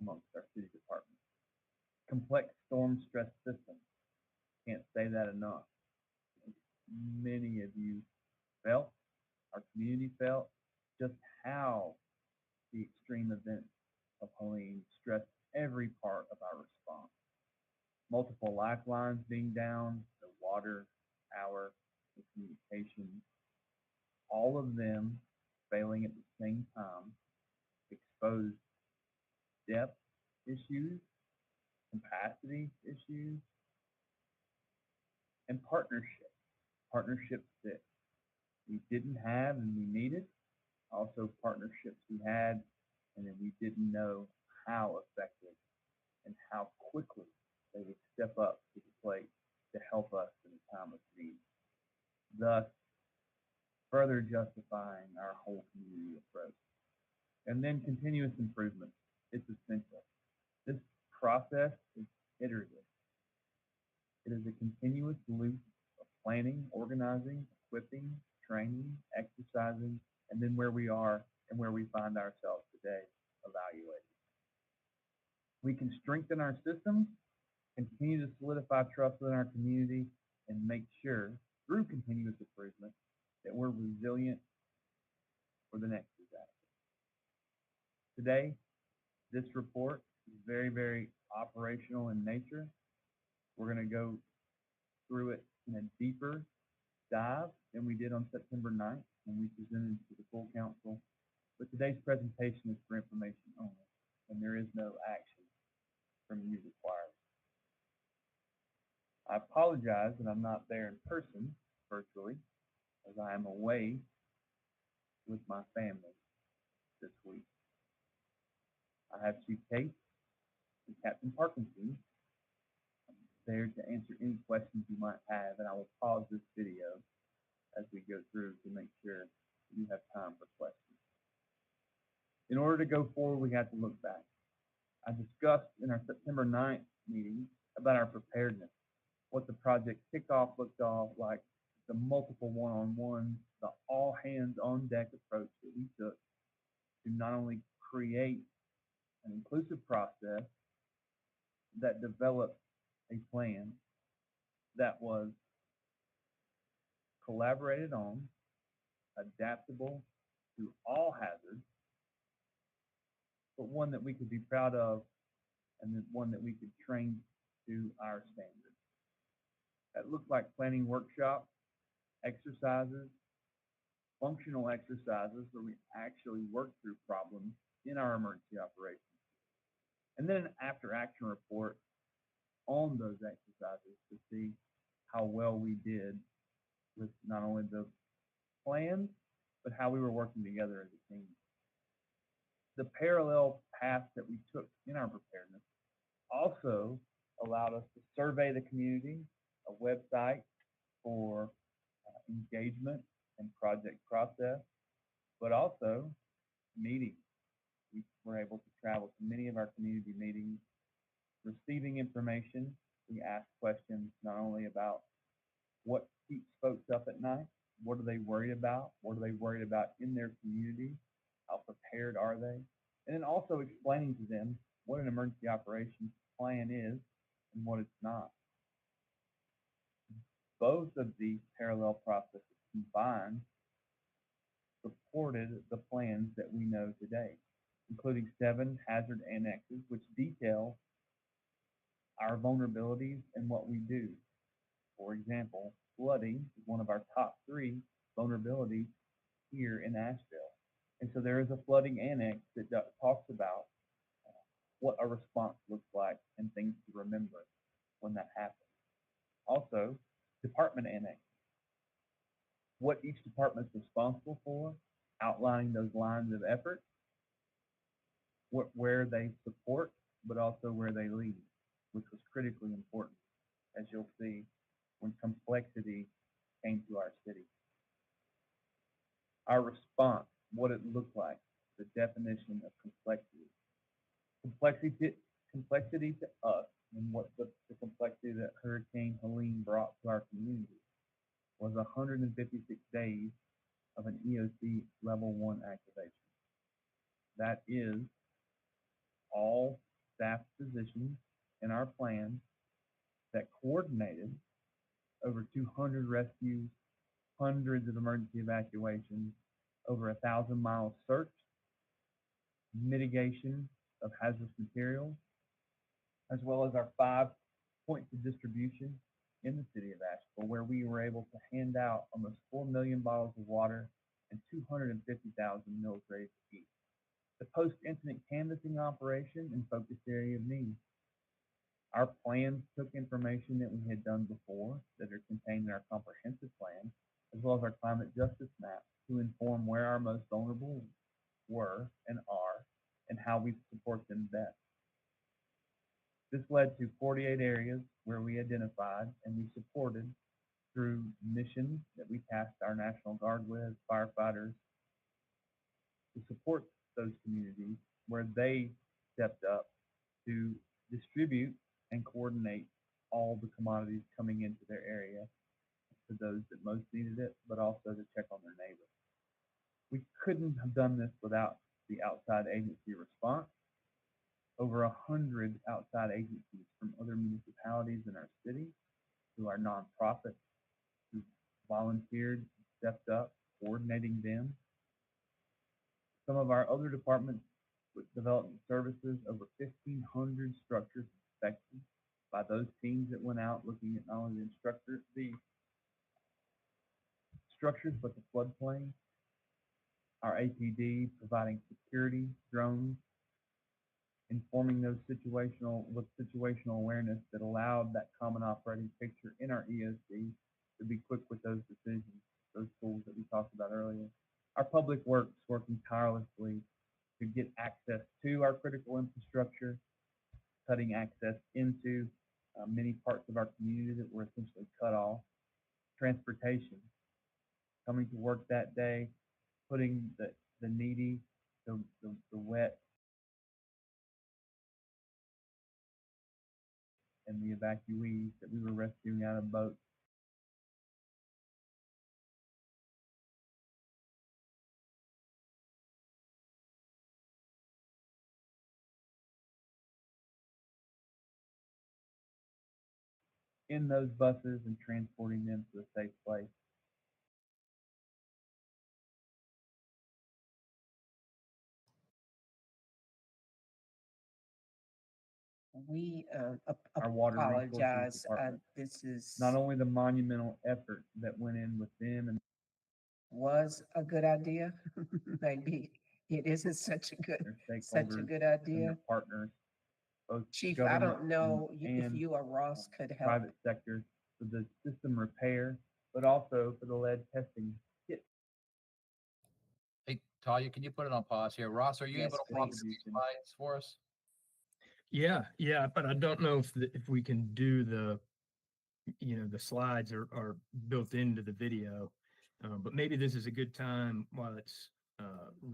Speaker 10: amongst our city departments. Complex storm stress systems. Can't say that enough. Many of you felt, our community felt, just how the extreme events of Helene stressed every part of our response. Multiple lifelines being down, the water, power, the communication, all of them failing at the same time exposed depth issues, capacity issues, and partnerships that we didn't have and we needed, also partnerships we had and then we didn't know how effective and how quickly they would step up to the plate to help us in a time of need, thus further justifying our whole community approach. And then continuous improvement. It's essential. This process is iterative. It is a continuous loop of planning, organizing, equipping, training, exercising, and then where we are and where we find ourselves today, evaluating. We can strengthen our systems, continue to solidify trust within our community, and make sure, through continuous improvement, that we're resilient for the next disaster. Today, this report is very, very operational in nature. We're going to go through it in a deeper dive than we did on September 9th when we presented to the full council. But today's presentation is for information only, and there is no action from you required. I apologize that I'm not there in person, virtually, as I am away with my family this week. I have Chief Kate and Captain Parkinson there to answer any questions you might have, and I will pause this video as we go through to make sure you have time for questions. In order to go forward, we have to look back. I discussed in our September 9th meeting about our preparedness, what the project kickoff looked like, the multiple one-on-ones, the all-hands-on-deck approach that we took to not only create an inclusive process that developed a plan that was collaborated on, adaptable to all hazards, but one that we could be proud of and then one that we could train to our standards. That looked like planning workshops, exercises, functional exercises where we actually work through problems in our emergency operations. And then an after action report on those exercises to see how well we did with not only the plans, but how we were working together as a team. The parallel path that we took in our preparedness also allowed us to survey the community, a website for engagement and project process, but also meetings. We were able to travel to many of our community meetings, receiving information. We asked questions not only about what keeps folks up at night, what are they worried about, what are they worried about in their community, how prepared are they, and then also explaining to them what an emergency operations plan is and what it's not. Both of these parallel processes combined supported the plans that we know today, including 7 hazard annexes, which detail our vulnerabilities and what we do. For example, flooding is one of our top 3 vulnerabilities here in Asheville. And so there is a flooding annex that talks about what a response looks like and things to remember when that happens. Also, department annex, what each department is responsible for, outlining those lines of effort, where they support, but also where they lead, which was critically important, as you'll see when complexity came to our city. Our response, what it looked like, the definition of complexity. Complexity to us, and what the complexity that Hurricane Helene brought to our community was 156 days of an EOC level 1 activation. That is all staff positions in our plan that coordinated over 200 rescues, hundreds of emergency evacuations, over 1,000 miles searched, mitigation of hazardous materials, as well as our 5 points of distribution in the city of Asheville, where we were able to hand out almost 4 million bottles of water and 250,000 meals ready to eat. The post-incident canvassing operation and focus area of need. Our plans took information that we had done before that are contained in our comprehensive plan, as well as our climate justice map to inform where our most vulnerable were and are and how we support them best. This led to 48 areas where we identified and we supported through missions that we tasked our National Guard with, firefighters, to support those communities where they stepped up to distribute and coordinate all the commodities coming into their area to those that most needed it, but also to check on their neighbors. We couldn't have done this without the outside agency response. Over 100 outside agencies from other municipalities in our city, who are nonprofits, who volunteered, stepped up, coordinating them. Some of our other departments with development services, over 1,500 structures inspected by those teams that went out looking at not only the structures, but the floodplain. Our APD providing security, drones, informing those situational awareness that allowed that common operating picture in our EOC to be quick with those decisions, those tools that we talked about earlier. Our public works working tirelessly to get access to our critical infrastructure, cutting access into many parts of our community that were essentially cut off. Transportation, coming to work that day, putting the needy, the wet, and the evacuees that we were rescuing out of boats. In those buses and transporting them to a safe place.
Speaker 7: We
Speaker 10: Our water resources
Speaker 7: apologize.
Speaker 10: department.
Speaker 7: This is
Speaker 10: Not only the monumental effort that went in with them and
Speaker 7: was a good idea. Maybe it isn't such a
Speaker 10: their
Speaker 7: good
Speaker 10: stakeholders, and
Speaker 7: idea.
Speaker 10: their partners, both
Speaker 7: Chief, I
Speaker 10: government
Speaker 7: don't know if
Speaker 10: and
Speaker 7: you or Ross could help.
Speaker 10: private sector for the system repair, but also for the lead testing kit
Speaker 5: Hey, Talia, can you put it on pause here? Ross, are you
Speaker 7: Yes,
Speaker 5: able to walk
Speaker 7: please.
Speaker 5: through these slides for us?
Speaker 4: Yeah, but I don't know if we can do the, the slides are built into the video. But maybe this is a good time while it's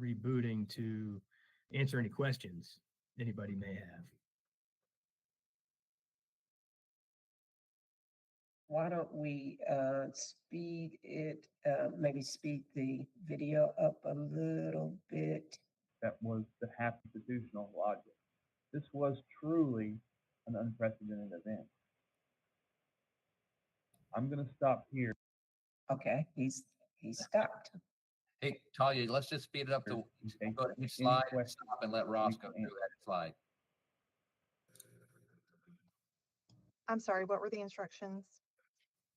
Speaker 4: rebooting to answer any questions anybody may have.
Speaker 7: Why don't we speed it, maybe speed the video up a little bit?
Speaker 10: that was the half institutional logic. This was truly an unprecedented event. I'm going to stop here.
Speaker 7: Okay, he's stopped.
Speaker 5: Hey, Talia, let's just speed it up to
Speaker 10: In case
Speaker 5: go to
Speaker 10: any
Speaker 5: each slide and
Speaker 10: questions
Speaker 5: stop and let Ross
Speaker 10: we
Speaker 5: go
Speaker 10: can
Speaker 5: through
Speaker 10: answer.
Speaker 5: that slide.
Speaker 1: I'm sorry, what were the instructions?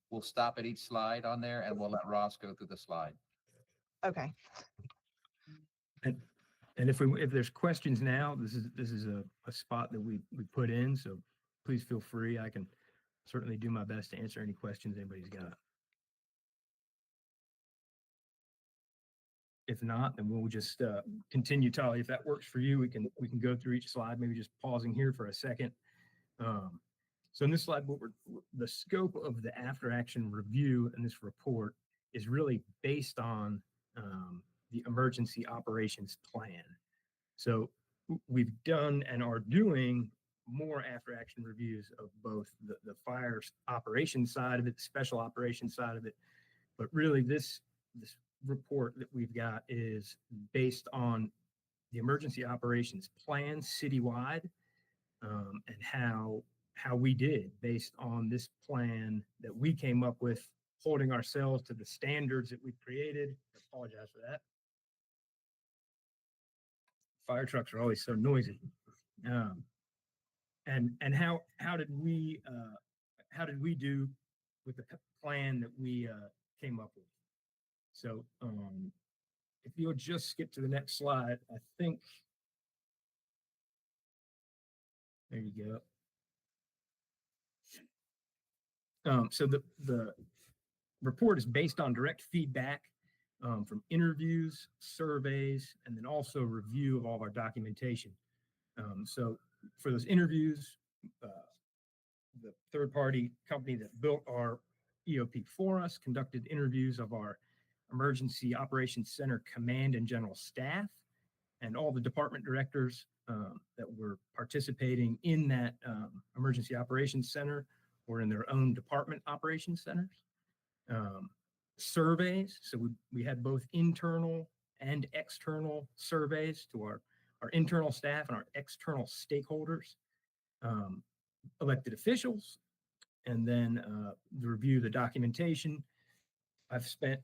Speaker 5: We'll stop at each slide on there and we'll let Ross go through the slide.
Speaker 1: Okay.
Speaker 4: And if there's questions now, this is a spot that we put in, so please feel free. I can certainly do my best to answer any questions anybody's got. If not, then we'll just continue, Tali. If that works for you, we can go through each slide, maybe just pausing here for a second. So in this slide, the scope of the after action review in this report is really based on the emergency operations plan. So we've done and are doing more after action reviews of both the fire operations side of it, the special operations side of it, but really this report that we've got is based on the emergency operations plan citywide, and how we did based on this plan that we came up with, holding ourselves to the standards that we created. I apologize for that. Fire trucks are always so noisy. And how did we do with the plan that we came up with? So if you'll just skip to the next slide, I think. There you go. So the report is based on direct feedback from interviews, surveys, and then also review of all of our documentation. So for those interviews, the third-party company that built our EOP for us conducted interviews of our Emergency Operations Center command and general staff and all the department directors that were participating in that Emergency Operations Center or in their own department operations centers. Surveys, so we had both internal and external surveys to our internal staff and our external stakeholders, elected officials, and then the review of the documentation. I've spent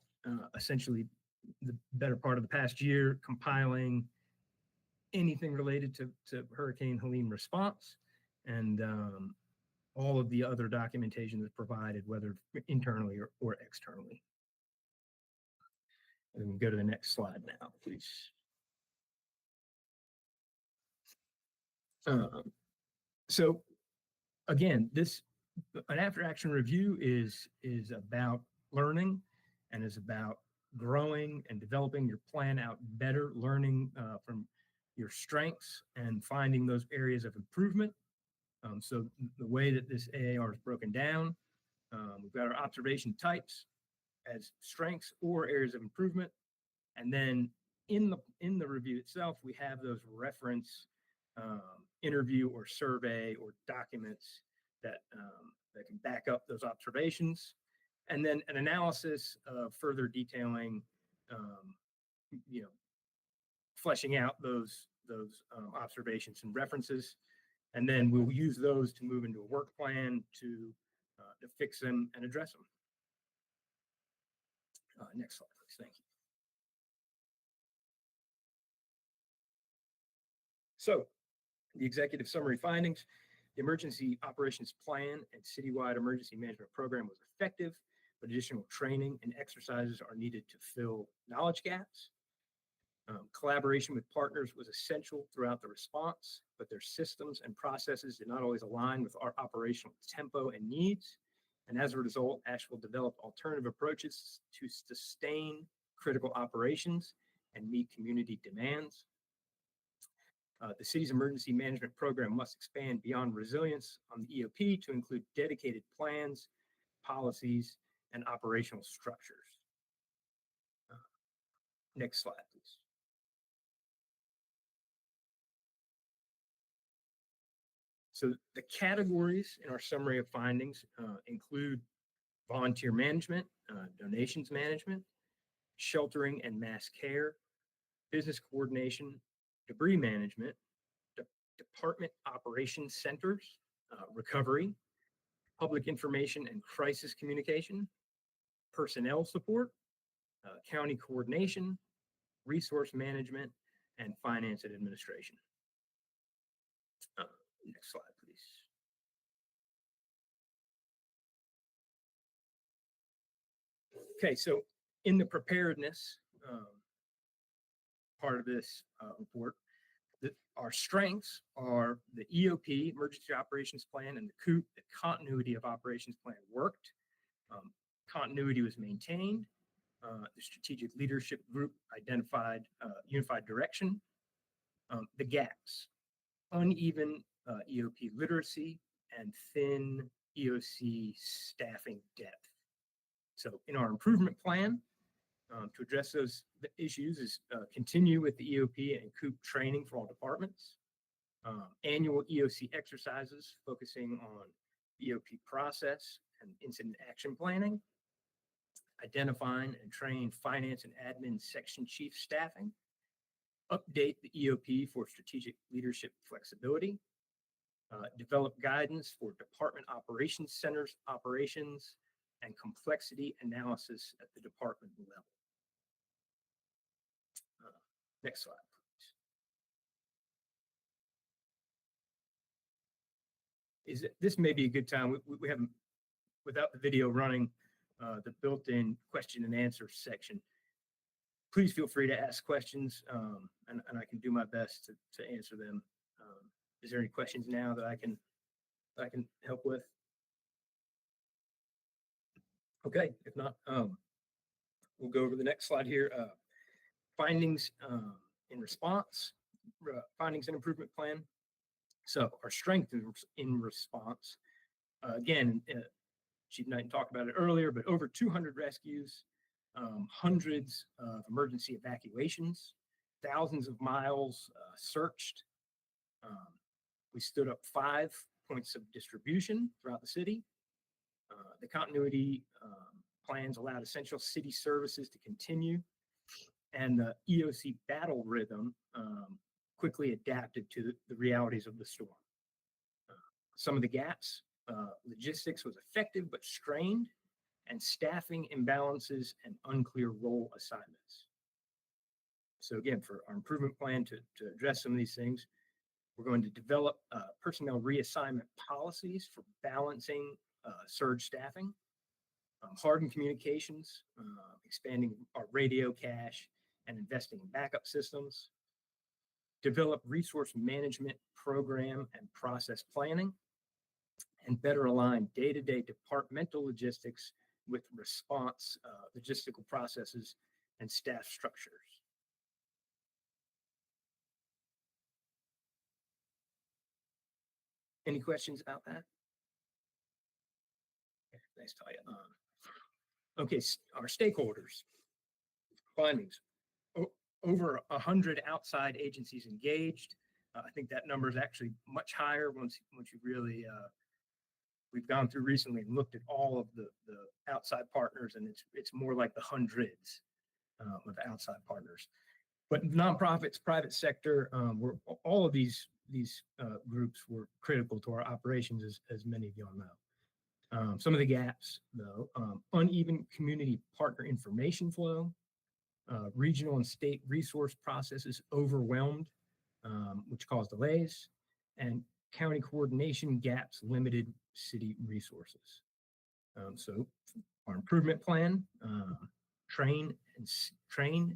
Speaker 4: essentially the better part of the past year compiling anything related to Hurricane Helene response and all of the other documentation that's provided, whether internally or externally. And we can go to the next slide now, please. So again, an after action review is about learning and is about growing and developing your plan out better, learning from your strengths and finding those areas of improvement. So the way that this AAR is broken down, we've got our observation types as strengths or areas of improvement. And then in the review itself, we have those reference interview or survey or documents that can back up those observations. And then an analysis of further detailing, fleshing out those observations and references. And then we'll use those to move into a work plan to fix them and address them. Next slide, please. Thank you. So the executive summary findings: the emergency operations plan and citywide emergency management program was effective, Additional training and exercises are needed to fill knowledge gaps. Collaboration with partners was essential throughout the response, but their systems and processes did not always align with our operational tempo and needs. And as a result, Asheville developed alternative approaches to sustain critical operations and meet community demands. The city's emergency management program must expand beyond resilience on the EOP to include dedicated plans, policies, and operational structures. Next slide, please. So the categories in our summary of findings include volunteer management, donations management, sheltering and mass care, business coordination, debris management, department operations centers, recovery, public information and crisis communication, personnel support, county coordination, resource management, and finance and administration. Next slide, please. Okay, so in the preparedness part of this report, our strengths are the EOP, Emergency Operations Plan, and the COOP, the Continuity of Operations Plan worked. Continuity was maintained. The Strategic Leadership Group identified unified direction. The gaps, uneven EOP literacy, and thin EOC staffing depth. So in our improvement plan, to address those issues is continue with the EOP and COOP training for all departments, annual EOC exercises focusing on EOP process and incident action planning, identifying and train finance and admin section chief staffing, update the EOP for strategic leadership flexibility, develop guidance for department operations centers operations, and complexity analysis at the department level. Next slide, please. This may be a good time. We have, without the video running, the built-in question and answer section. Please feel free to ask questions, and I can do my best to answer them. Is there any questions now that I can help with? Okay, if not, we'll go over the next slide here. Findings in response, findings and improvement plan. So our strength in response, again, Chief Knighton talked about it earlier, but over 200 rescues, hundreds of emergency evacuations, thousands of miles searched. We stood up 5 points of distribution throughout the city. The continuity plans allowed essential city services to continue, and the EOC battle rhythm quickly adapted to the realities of the storm. Some of the gaps, logistics was effective but strained, and staffing imbalances and unclear role assignments. So again, for our improvement plan to address some of these things, we're going to develop personnel reassignment policies for balancing surge staffing, harden communications, expanding our radio cache, and investing in backup systems, develop resource management program and process planning, and better align day-to-day departmental logistics with response logistical processes and staff structures. Any questions about that? Nice to tell you. Okay, our stakeholders findings. Over 100 outside agencies engaged. I think that number is actually much higher once you really, we've gone through recently and looked at all of the outside partners, and it's more like the hundreds of outside partners. But nonprofits, private sector, all of these groups were critical to our operations, as many of y'all know. Some of the gaps, though, uneven community partner information flow, regional and state resource processes overwhelmed, which caused delays, and county coordination gaps limited city resources. So our improvement plan, train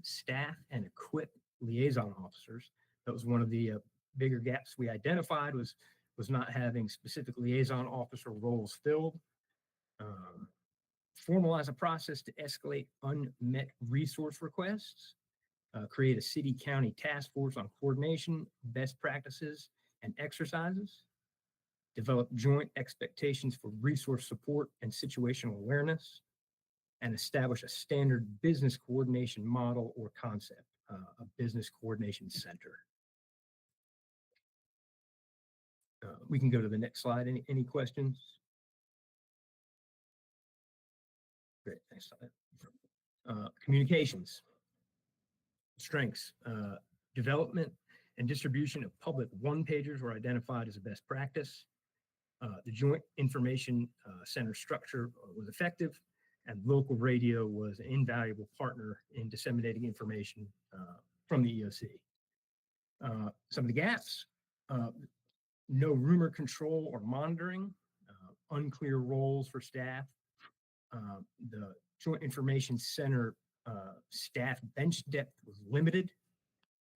Speaker 4: staff and equip liaison officers. That was one of the bigger gaps we identified was not having specific liaison officer roles filled. Formalize a process to escalate unmet resource requests. Create a city-county task force on coordination, best practices, and exercises. Develop joint expectations for resource support and situational awareness. And establish a standard business coordination model or concept, a business coordination center. We can go to the next slide. Any questions? Great, next slide. Communications. Strengths. Development and distribution of public one-pagers were identified as a best practice. The joint information center structure was effective, and local radio was an invaluable partner in disseminating information from the EOC. Some of the gaps, no rumor control or monitoring, unclear roles for staff. The Joint Information Center staff bench depth was limited,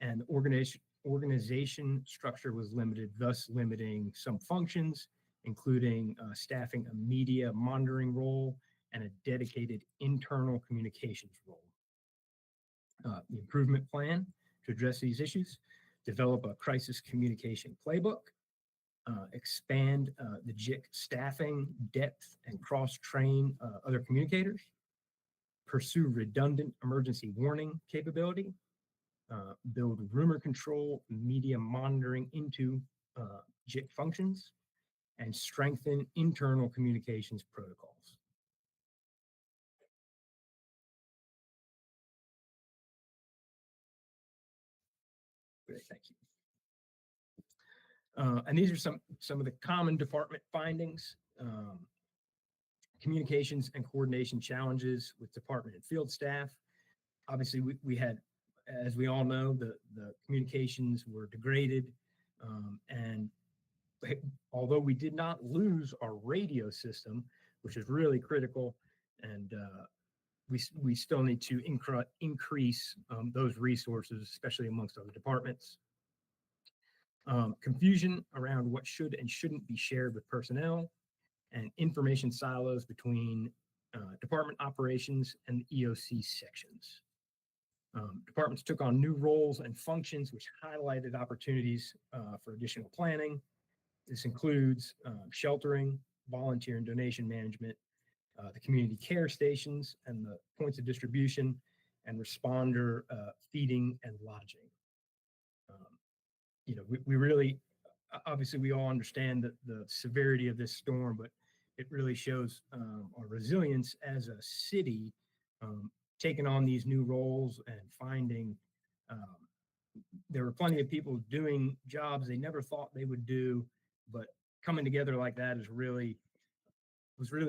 Speaker 4: and the organization structure was limited, thus limiting some functions, including staffing a media monitoring role and a dedicated internal communications role. The improvement plan to address these issues, develop a crisis communication playbook, expand the JIC staffing, depth, and cross-train other communicators, pursue redundant emergency warning capability, build rumor control, media monitoring into JIC functions, and strengthen internal communications protocols. Great, thank you. And these are some of the common department findings. Communications and coordination challenges with department and field staff. Obviously, we had, as we all know, the communications were degraded, and although we did not lose our radio system, which is really critical, and we still need to increase those resources, especially amongst other departments. Confusion around what should and shouldn't be shared with personnel, and information silos between department operations and the EOC sections. Departments took on new roles and functions, which highlighted opportunities for additional planning. This includes sheltering, volunteer and donation management, the community care stations and the points of distribution, and responder feeding and lodging. We really, obviously we all understand the severity of this storm, but it really shows our resilience as a city, taking on these new roles and finding there were plenty of people doing jobs they never thought they would do, but coming together like that was really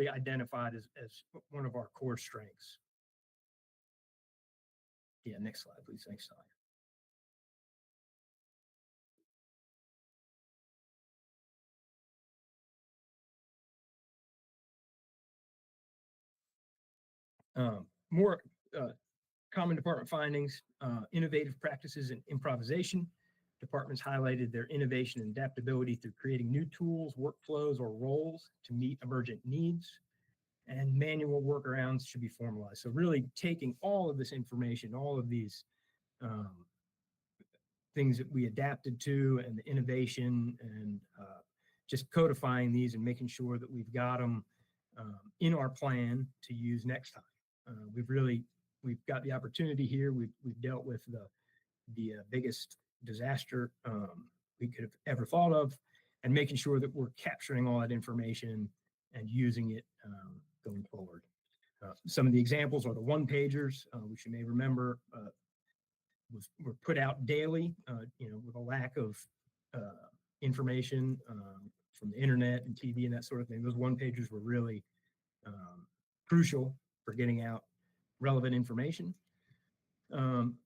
Speaker 4: identified as one of our core strengths. Yeah, next slide, please. Next slide. More common department findings, innovative practices in improvisation. Departments highlighted their innovation and adaptability through creating new tools, workflows, or roles to meet emergent needs, and manual workarounds should be formalized. So really taking all of this information, all of these things that we adapted to and the innovation, and just codifying these and making sure that we've got them in our plan to use next time. We've got the opportunity here. We've dealt with the biggest disaster we could have ever thought of, and making sure that we're capturing all that information and using it going forward. Some of the examples are the one-pagers, which you may remember were put out daily, with a lack of information from the internet and TV and that sort of thing. Those one-pagers were really crucial for getting out relevant information.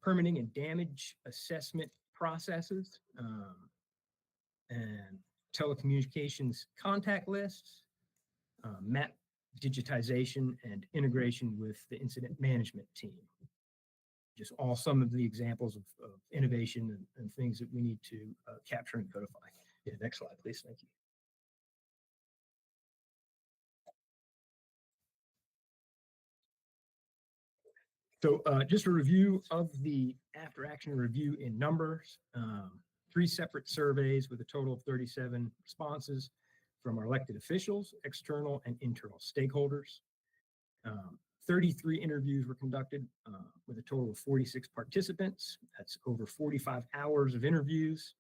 Speaker 4: Permitting and damage assessment processes, and telecommunications contact lists, map digitization, and integration with the incident management team. Just all some of the examples of innovation and things that we need to capture and codify. Yeah, next slide, please. Thank you. So just a review of the after action review in numbers. 3 separate surveys with a total of 37 responses from our elected officials, external and internal stakeholders. 33 interviews were conducted with a total of 46 participants. That's over 45 hours of interviews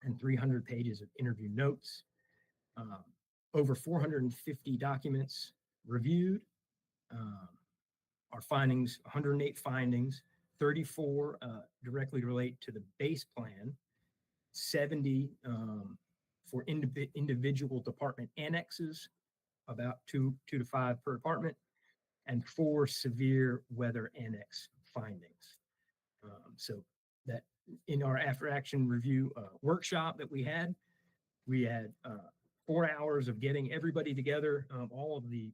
Speaker 4: and 300 pages of interview notes. Over 450 documents reviewed. Our findings, 108 findings, 34 directly relate to the base plan, 70 for individual department annexes, about two to 5 per department, and 4 severe weather annex findings. So that in our after action review workshop that we had 4 hours of getting everybody together, all of the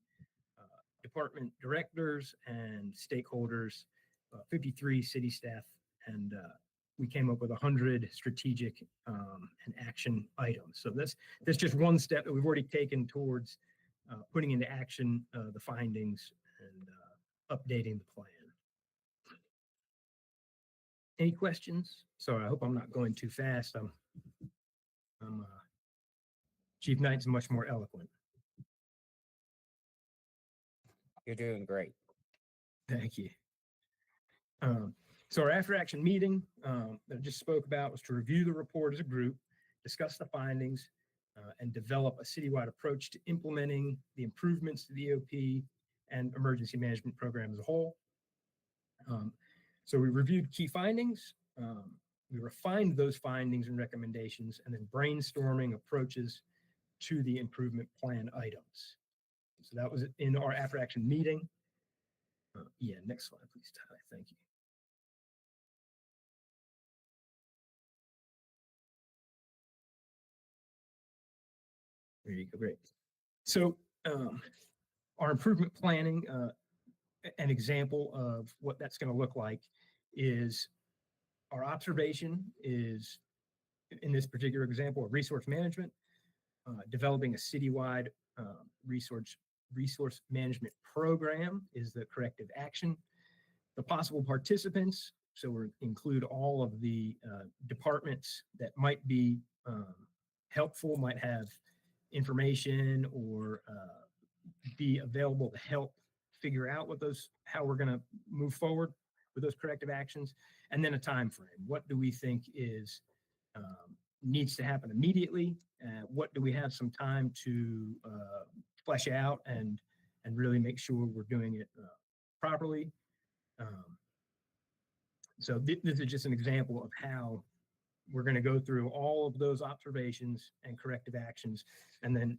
Speaker 4: department directors and stakeholders, 53 city staff, and we came up with 100 strategic and action items. So that's just one step that we've already taken towards putting into action the findings and updating the plan. Any questions? Sorry, I hope I'm not going too fast. Chief Knight's much more eloquent.
Speaker 2: You're doing great.
Speaker 4: Thank you. So our after action meeting that I just spoke about was to review the report as a group, discuss the findings, and develop a citywide approach to implementing the improvements to the EOP and emergency management program as a whole. So we reviewed key findings. We refined those findings and recommendations, and then brainstorming approaches to the improvement plan items. So that was in our after action meeting. Yeah, next slide, please, Ty. Thank you. There you go, great. So our improvement planning, an example of what that's going to look like is our observation is, in this particular example, of resource management, developing a citywide resource management program is the corrective action. The possible participants, so we include all of the departments that might be helpful, might have information or be available to help figure out how we're going to move forward with those corrective actions, and then a time frame. What do we think is needs to happen immediately? What do we have some time to flesh out and really make sure we're doing it properly? So this is just an example of how we're going to go through all of those observations and corrective actions, and then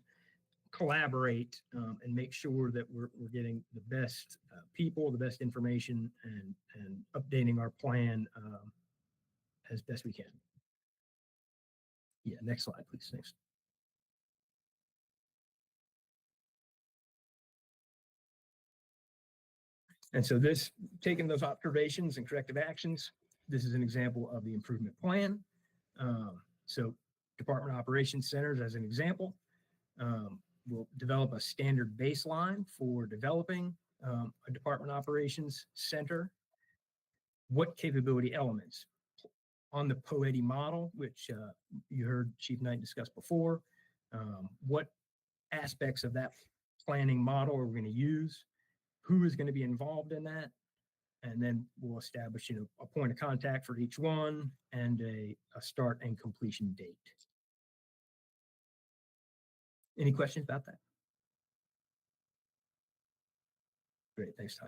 Speaker 4: collaborate and make sure that we're getting the best people, the best information, and updating our plan as best we can. Yeah, next slide, please. Thanks. And so this, taking those observations and corrective actions, this is an example of the improvement plan. So Department Operations Centers, as an example, will develop a standard baseline for developing a Department Operations Center. What capability elements? On the POETI model, which you heard Chief Knight discuss before, what aspects of that planning model are we going to use? Who is going to be involved in that? And then we'll establish, a point of contact for each one and a start and completion date. Any questions about that? Great, thanks, Ty.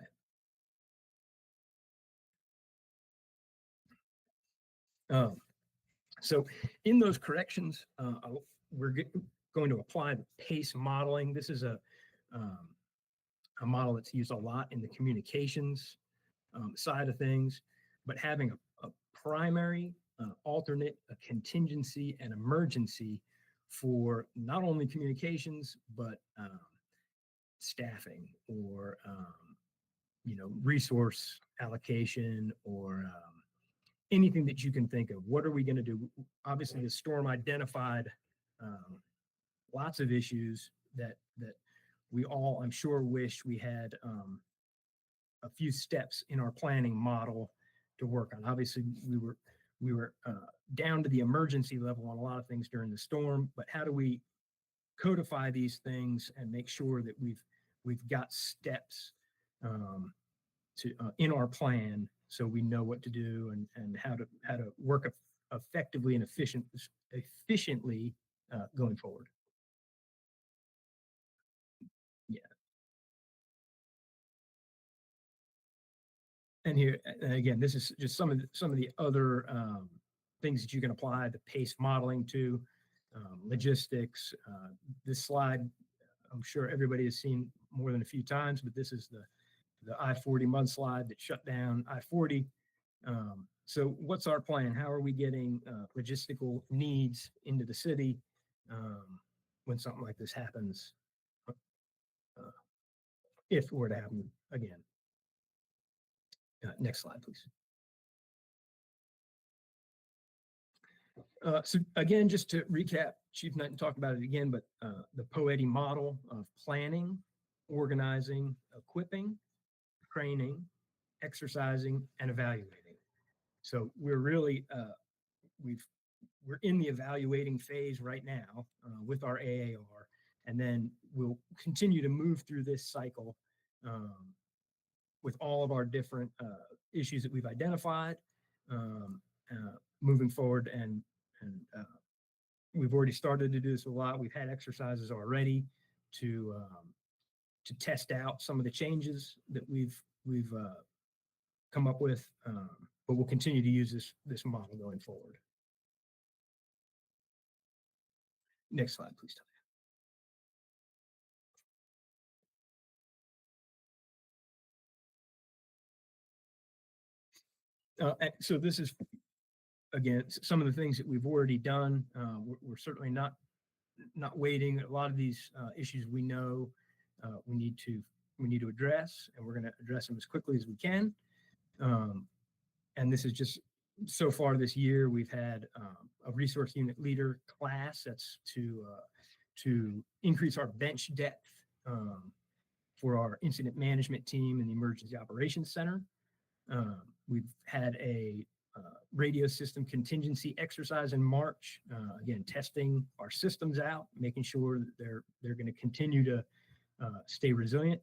Speaker 4: So in those corrections, we're going to apply the PACE modeling. This is a model that's used a lot in the communications side of things, but having a primary, alternate, a contingency, and emergency for not only communications, but staffing or resource allocation or anything that you can think of. What are we going to do? Obviously, the storm identified lots of issues that we all, I'm sure, wish we had a few steps in our planning model to work on. Obviously, we were down to the emergency level on a lot of things during the storm, but how do we codify these things and make sure that we've got steps to in our plan so we know what to do and how to work effectively and efficiently going forward. Yeah. And here and again, this is just some of the other things that you can apply the PACE modeling to, logistics. This slide, I'm sure everybody has seen more than a few times, but this is the I-40 mudslide that shut down I-40. So what's our plan? How are we getting logistical needs into the city when something like this happens, if it were to happen again? Next slide, please. So again, just to recap, Chief Knighton talked about it again, but the POETI model of planning, organizing, equipping, training, exercising, and evaluating. So we're really, we're in the evaluating phase right now with our AAR, and then we'll continue to move through this cycle with all of our different issues that we've identified moving forward. And we've already started to do this a lot. We've had exercises already to test out some of the changes that we've come up with, but we'll continue to use this model going forward. Next slide, please. So this is, again, some of the things that we've already done. We're certainly not waiting. A lot of these issues we know we need to address, and we're going to address them as quickly as we can. And this is just so far this year, we've had a resource unit leader class that's to increase our bench depth for our incident management team and the emergency operations center. We've had a radio system contingency exercise in March, again, testing our systems out, making sure that they're going to continue to stay resilient.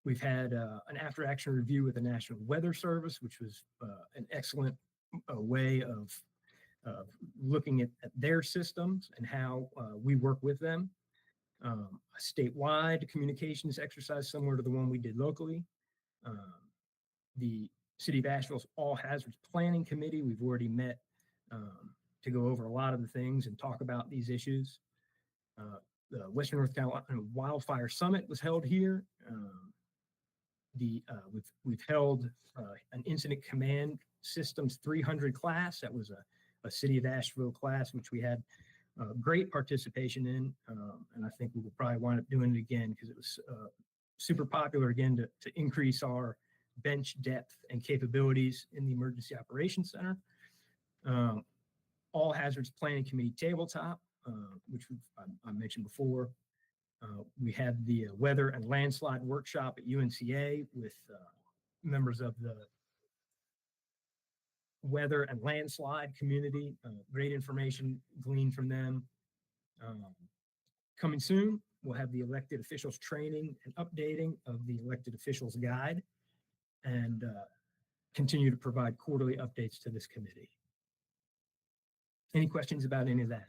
Speaker 4: We've had an after-action review with the National Weather Service, which was an excellent way of looking at their systems and how we work with them. A statewide communications exercise similar to the one we did locally. The City of Asheville's All Hazards Planning Committee, we've already met to go over a lot of the things and talk about these issues. The Western North Carolina Wildfire Summit was held here. We've held an Incident Command Systems 300 class. That was a City of Asheville class, which we had great participation in. And I think we will probably wind up doing it again because it was super popular again to increase our bench depth and capabilities in the Emergency Operations Center. All Hazards Planning Committee tabletop, which I mentioned before. We had the weather and landslide workshop at UNCA with members of the weather and landslide community. Great information gleaned from them. Coming soon, we'll have the elected officials training and updating of the elected officials guide, and continue to provide quarterly updates to this committee. Any questions about any of that?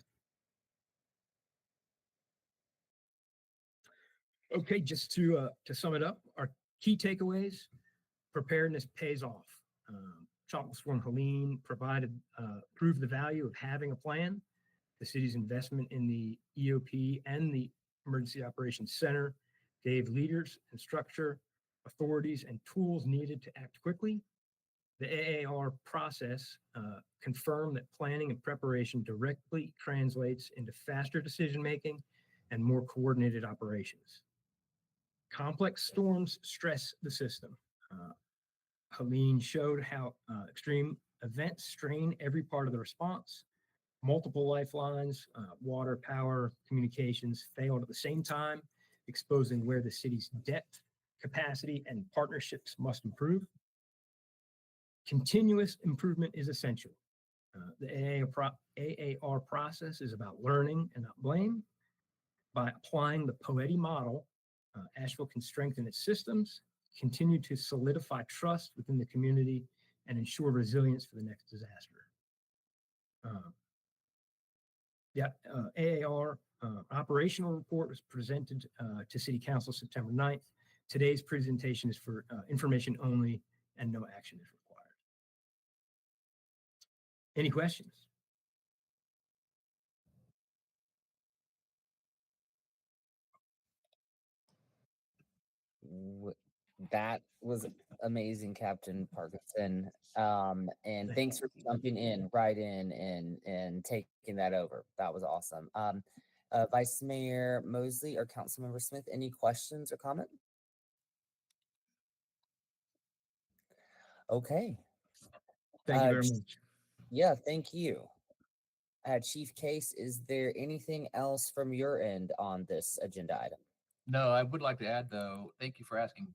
Speaker 4: Okay, just to sum it up, our key takeaways: preparedness pays off. Tropical Storm Helene proved the value of having a plan. The city's investment in the EOP and the Emergency Operations Center gave leaders and structure, authorities, and tools needed to act quickly. The AAR process confirmed that planning and preparation directly translates into faster decision-making and more coordinated operations. Complex storms stress the system. Helene showed how extreme events strain every part of the response. Multiple lifelines, water, power, communications failed at the same time, exposing where the city's depth, capacity, and partnerships must improve. Continuous improvement is essential. The AAR process is about learning and not blame. By applying the POETI model, Asheville can strengthen its systems, continue to solidify trust within the community, and ensure resilience for the next disaster. AAR operational report was presented to City Council September 9th. Today's presentation is for information only and no action is required. Any questions?
Speaker 2: That was amazing, Captain Parkinson. And thanks for jumping right in and taking that over. That was awesome. Vice Mayor Mosley or Councilmember Smith, any questions or comment? Okay.
Speaker 4: Thank you very much.
Speaker 2: Yeah, thank you. Chief Case, is there anything else from your end on this agenda item?
Speaker 5: No, I would like to add though, thank you for asking.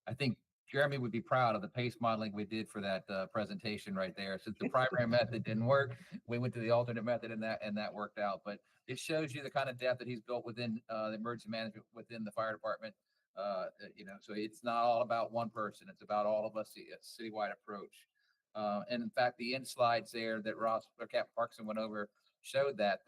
Speaker 5: I think Jeremy would be proud of the pace modeling we did for that presentation right there. Since the primary method didn't work, we went to the alternate method and that worked out. But it shows you the kind of depth that he's built within the emergency management within the fire department. So it's not all about one person. It's about all of us, a citywide approach. And in fact, the end slides there that Ross or Captain Parkinson went over showed that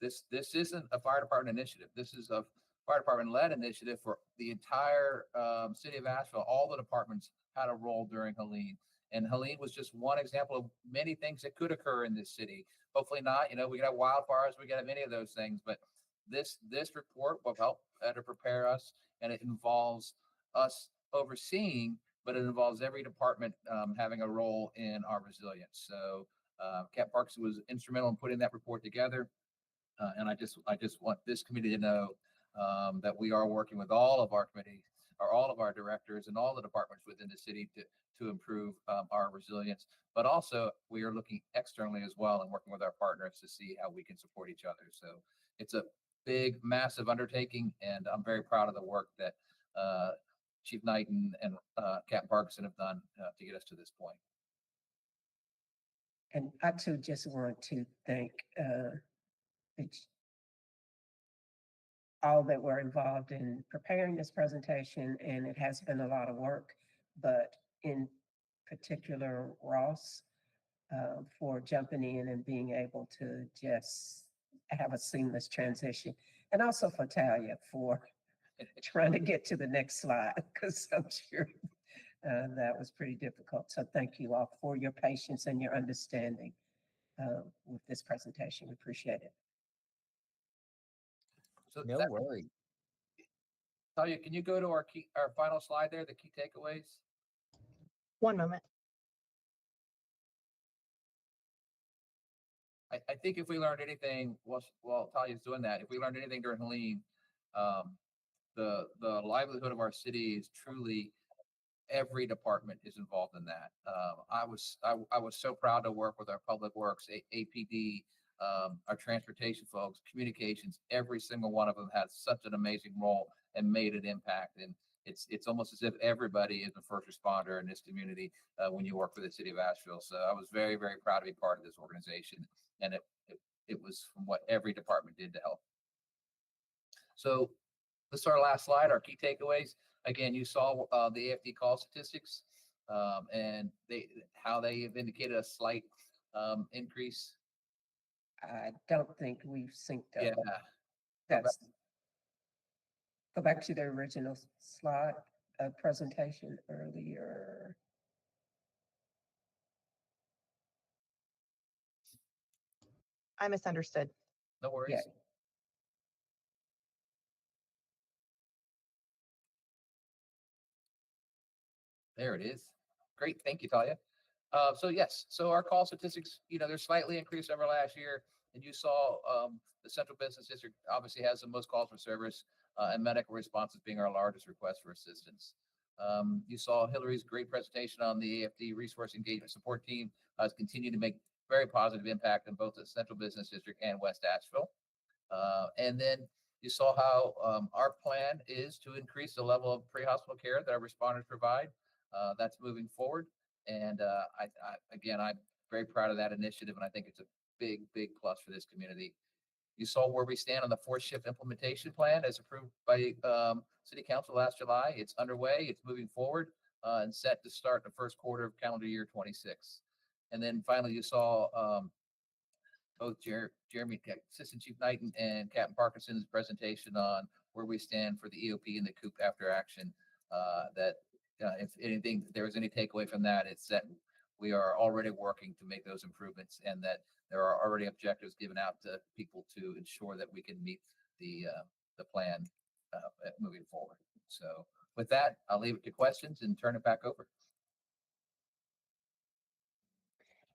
Speaker 5: this isn't a fire department initiative. This is a fire department led initiative for the entire city of Asheville. All the departments had a role during Helene. And Helene was just one example of many things that could occur in this city. Hopefully not. We could have wildfires. We could have any of those things. But this report will help better prepare us. And it involves us overseeing, but it involves every department having a role in our resilience. So Cap Parks was instrumental in putting that report together. And I just want this committee to know that we are working with all of our committees or all of our directors and all the departments within the city to improve our resilience. But also we are looking externally as well and working with our partners to see how we can support each other. So it's a big, massive undertaking, and I'm very proud of the work that Chief Knighton and Captain Parkinson have done to get us to this point.
Speaker 7: And I too just want to thank all that were involved in preparing this presentation, and it has been a lot of work, but in particular Ross for jumping in and being able to just have a seamless transition, and also for Talia for trying to get to the next slide, because I'm sure that was pretty difficult. So thank you all for your patience and your understanding with this presentation. We appreciate it.
Speaker 5: So
Speaker 2: No worries.
Speaker 5: Talia, can you go to our final slide there, the key takeaways?
Speaker 1: One moment.
Speaker 5: I think if we learned anything, while Talia's doing that, if we learned anything during Helene, the livelihood of our city is truly every department is involved in that. I was so proud to work with our public works, APD, our transportation folks, communications. Every single one of them had such an amazing role and made an impact. And it's almost as if everybody is a first responder in this community when you work for the city of Asheville. So I was very, very proud to be part of this organization. And it was from what every department did to help. So this is our last slide, our key takeaways. Again, you saw the AFD call statistics and how they have indicated a slight increase.
Speaker 7: I don't think we've synced up.
Speaker 5: Yeah.
Speaker 7: Go back to the original slide presentation earlier.
Speaker 1: I misunderstood.
Speaker 5: No worries.
Speaker 7: Yeah.
Speaker 5: There it is. Great. Thank you, Talia. So yes, so our call statistics, they're slightly increased over last year. And you saw the Central Business District obviously has the most calls for service. and medical responses being our largest request for assistance. You saw Hillary's great presentation on the AFD Resource Engagement Support Team has continued to make very positive impact in both the Central Business District and West Asheville. And then you saw how our plan is to increase the level of pre-hospital care that our responders provide. That's moving forward. And again, I'm very proud of that initiative, and I think it's a big, big plus for this community. You saw where we stand on the 4th shift implementation plan as approved by City Council last July. It's underway, it's moving forward, and set to start the first quarter of calendar year 26. And then finally, you saw both Jeremy, Assistant Chief Knighton, and Captain Parkinson's presentation on where we stand for the EOP and the COOP after action. If anything, if there was any takeaway from that, it's that we are already working to make those improvements, and that there are already objectives given out to people to ensure that we can meet the plan moving forward. So with that, I'll leave it to questions and turn it back over.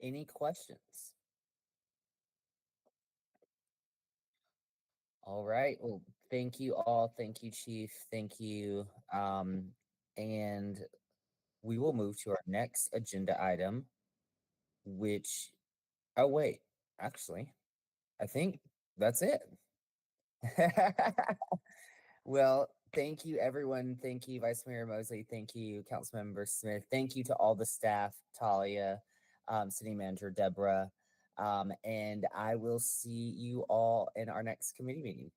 Speaker 2: Any questions? All right. Well, thank you all. Thank you, Chief. Thank you. And we will move to our next agenda item, which, oh, wait, actually, I think that's it. Well, thank you, everyone. Thank you, Vice Mayor Mosley. Thank you, Councilmember Smith. Thank you to all the staff, Talia, City Manager Deborah. And I will see you all in our next committee meeting.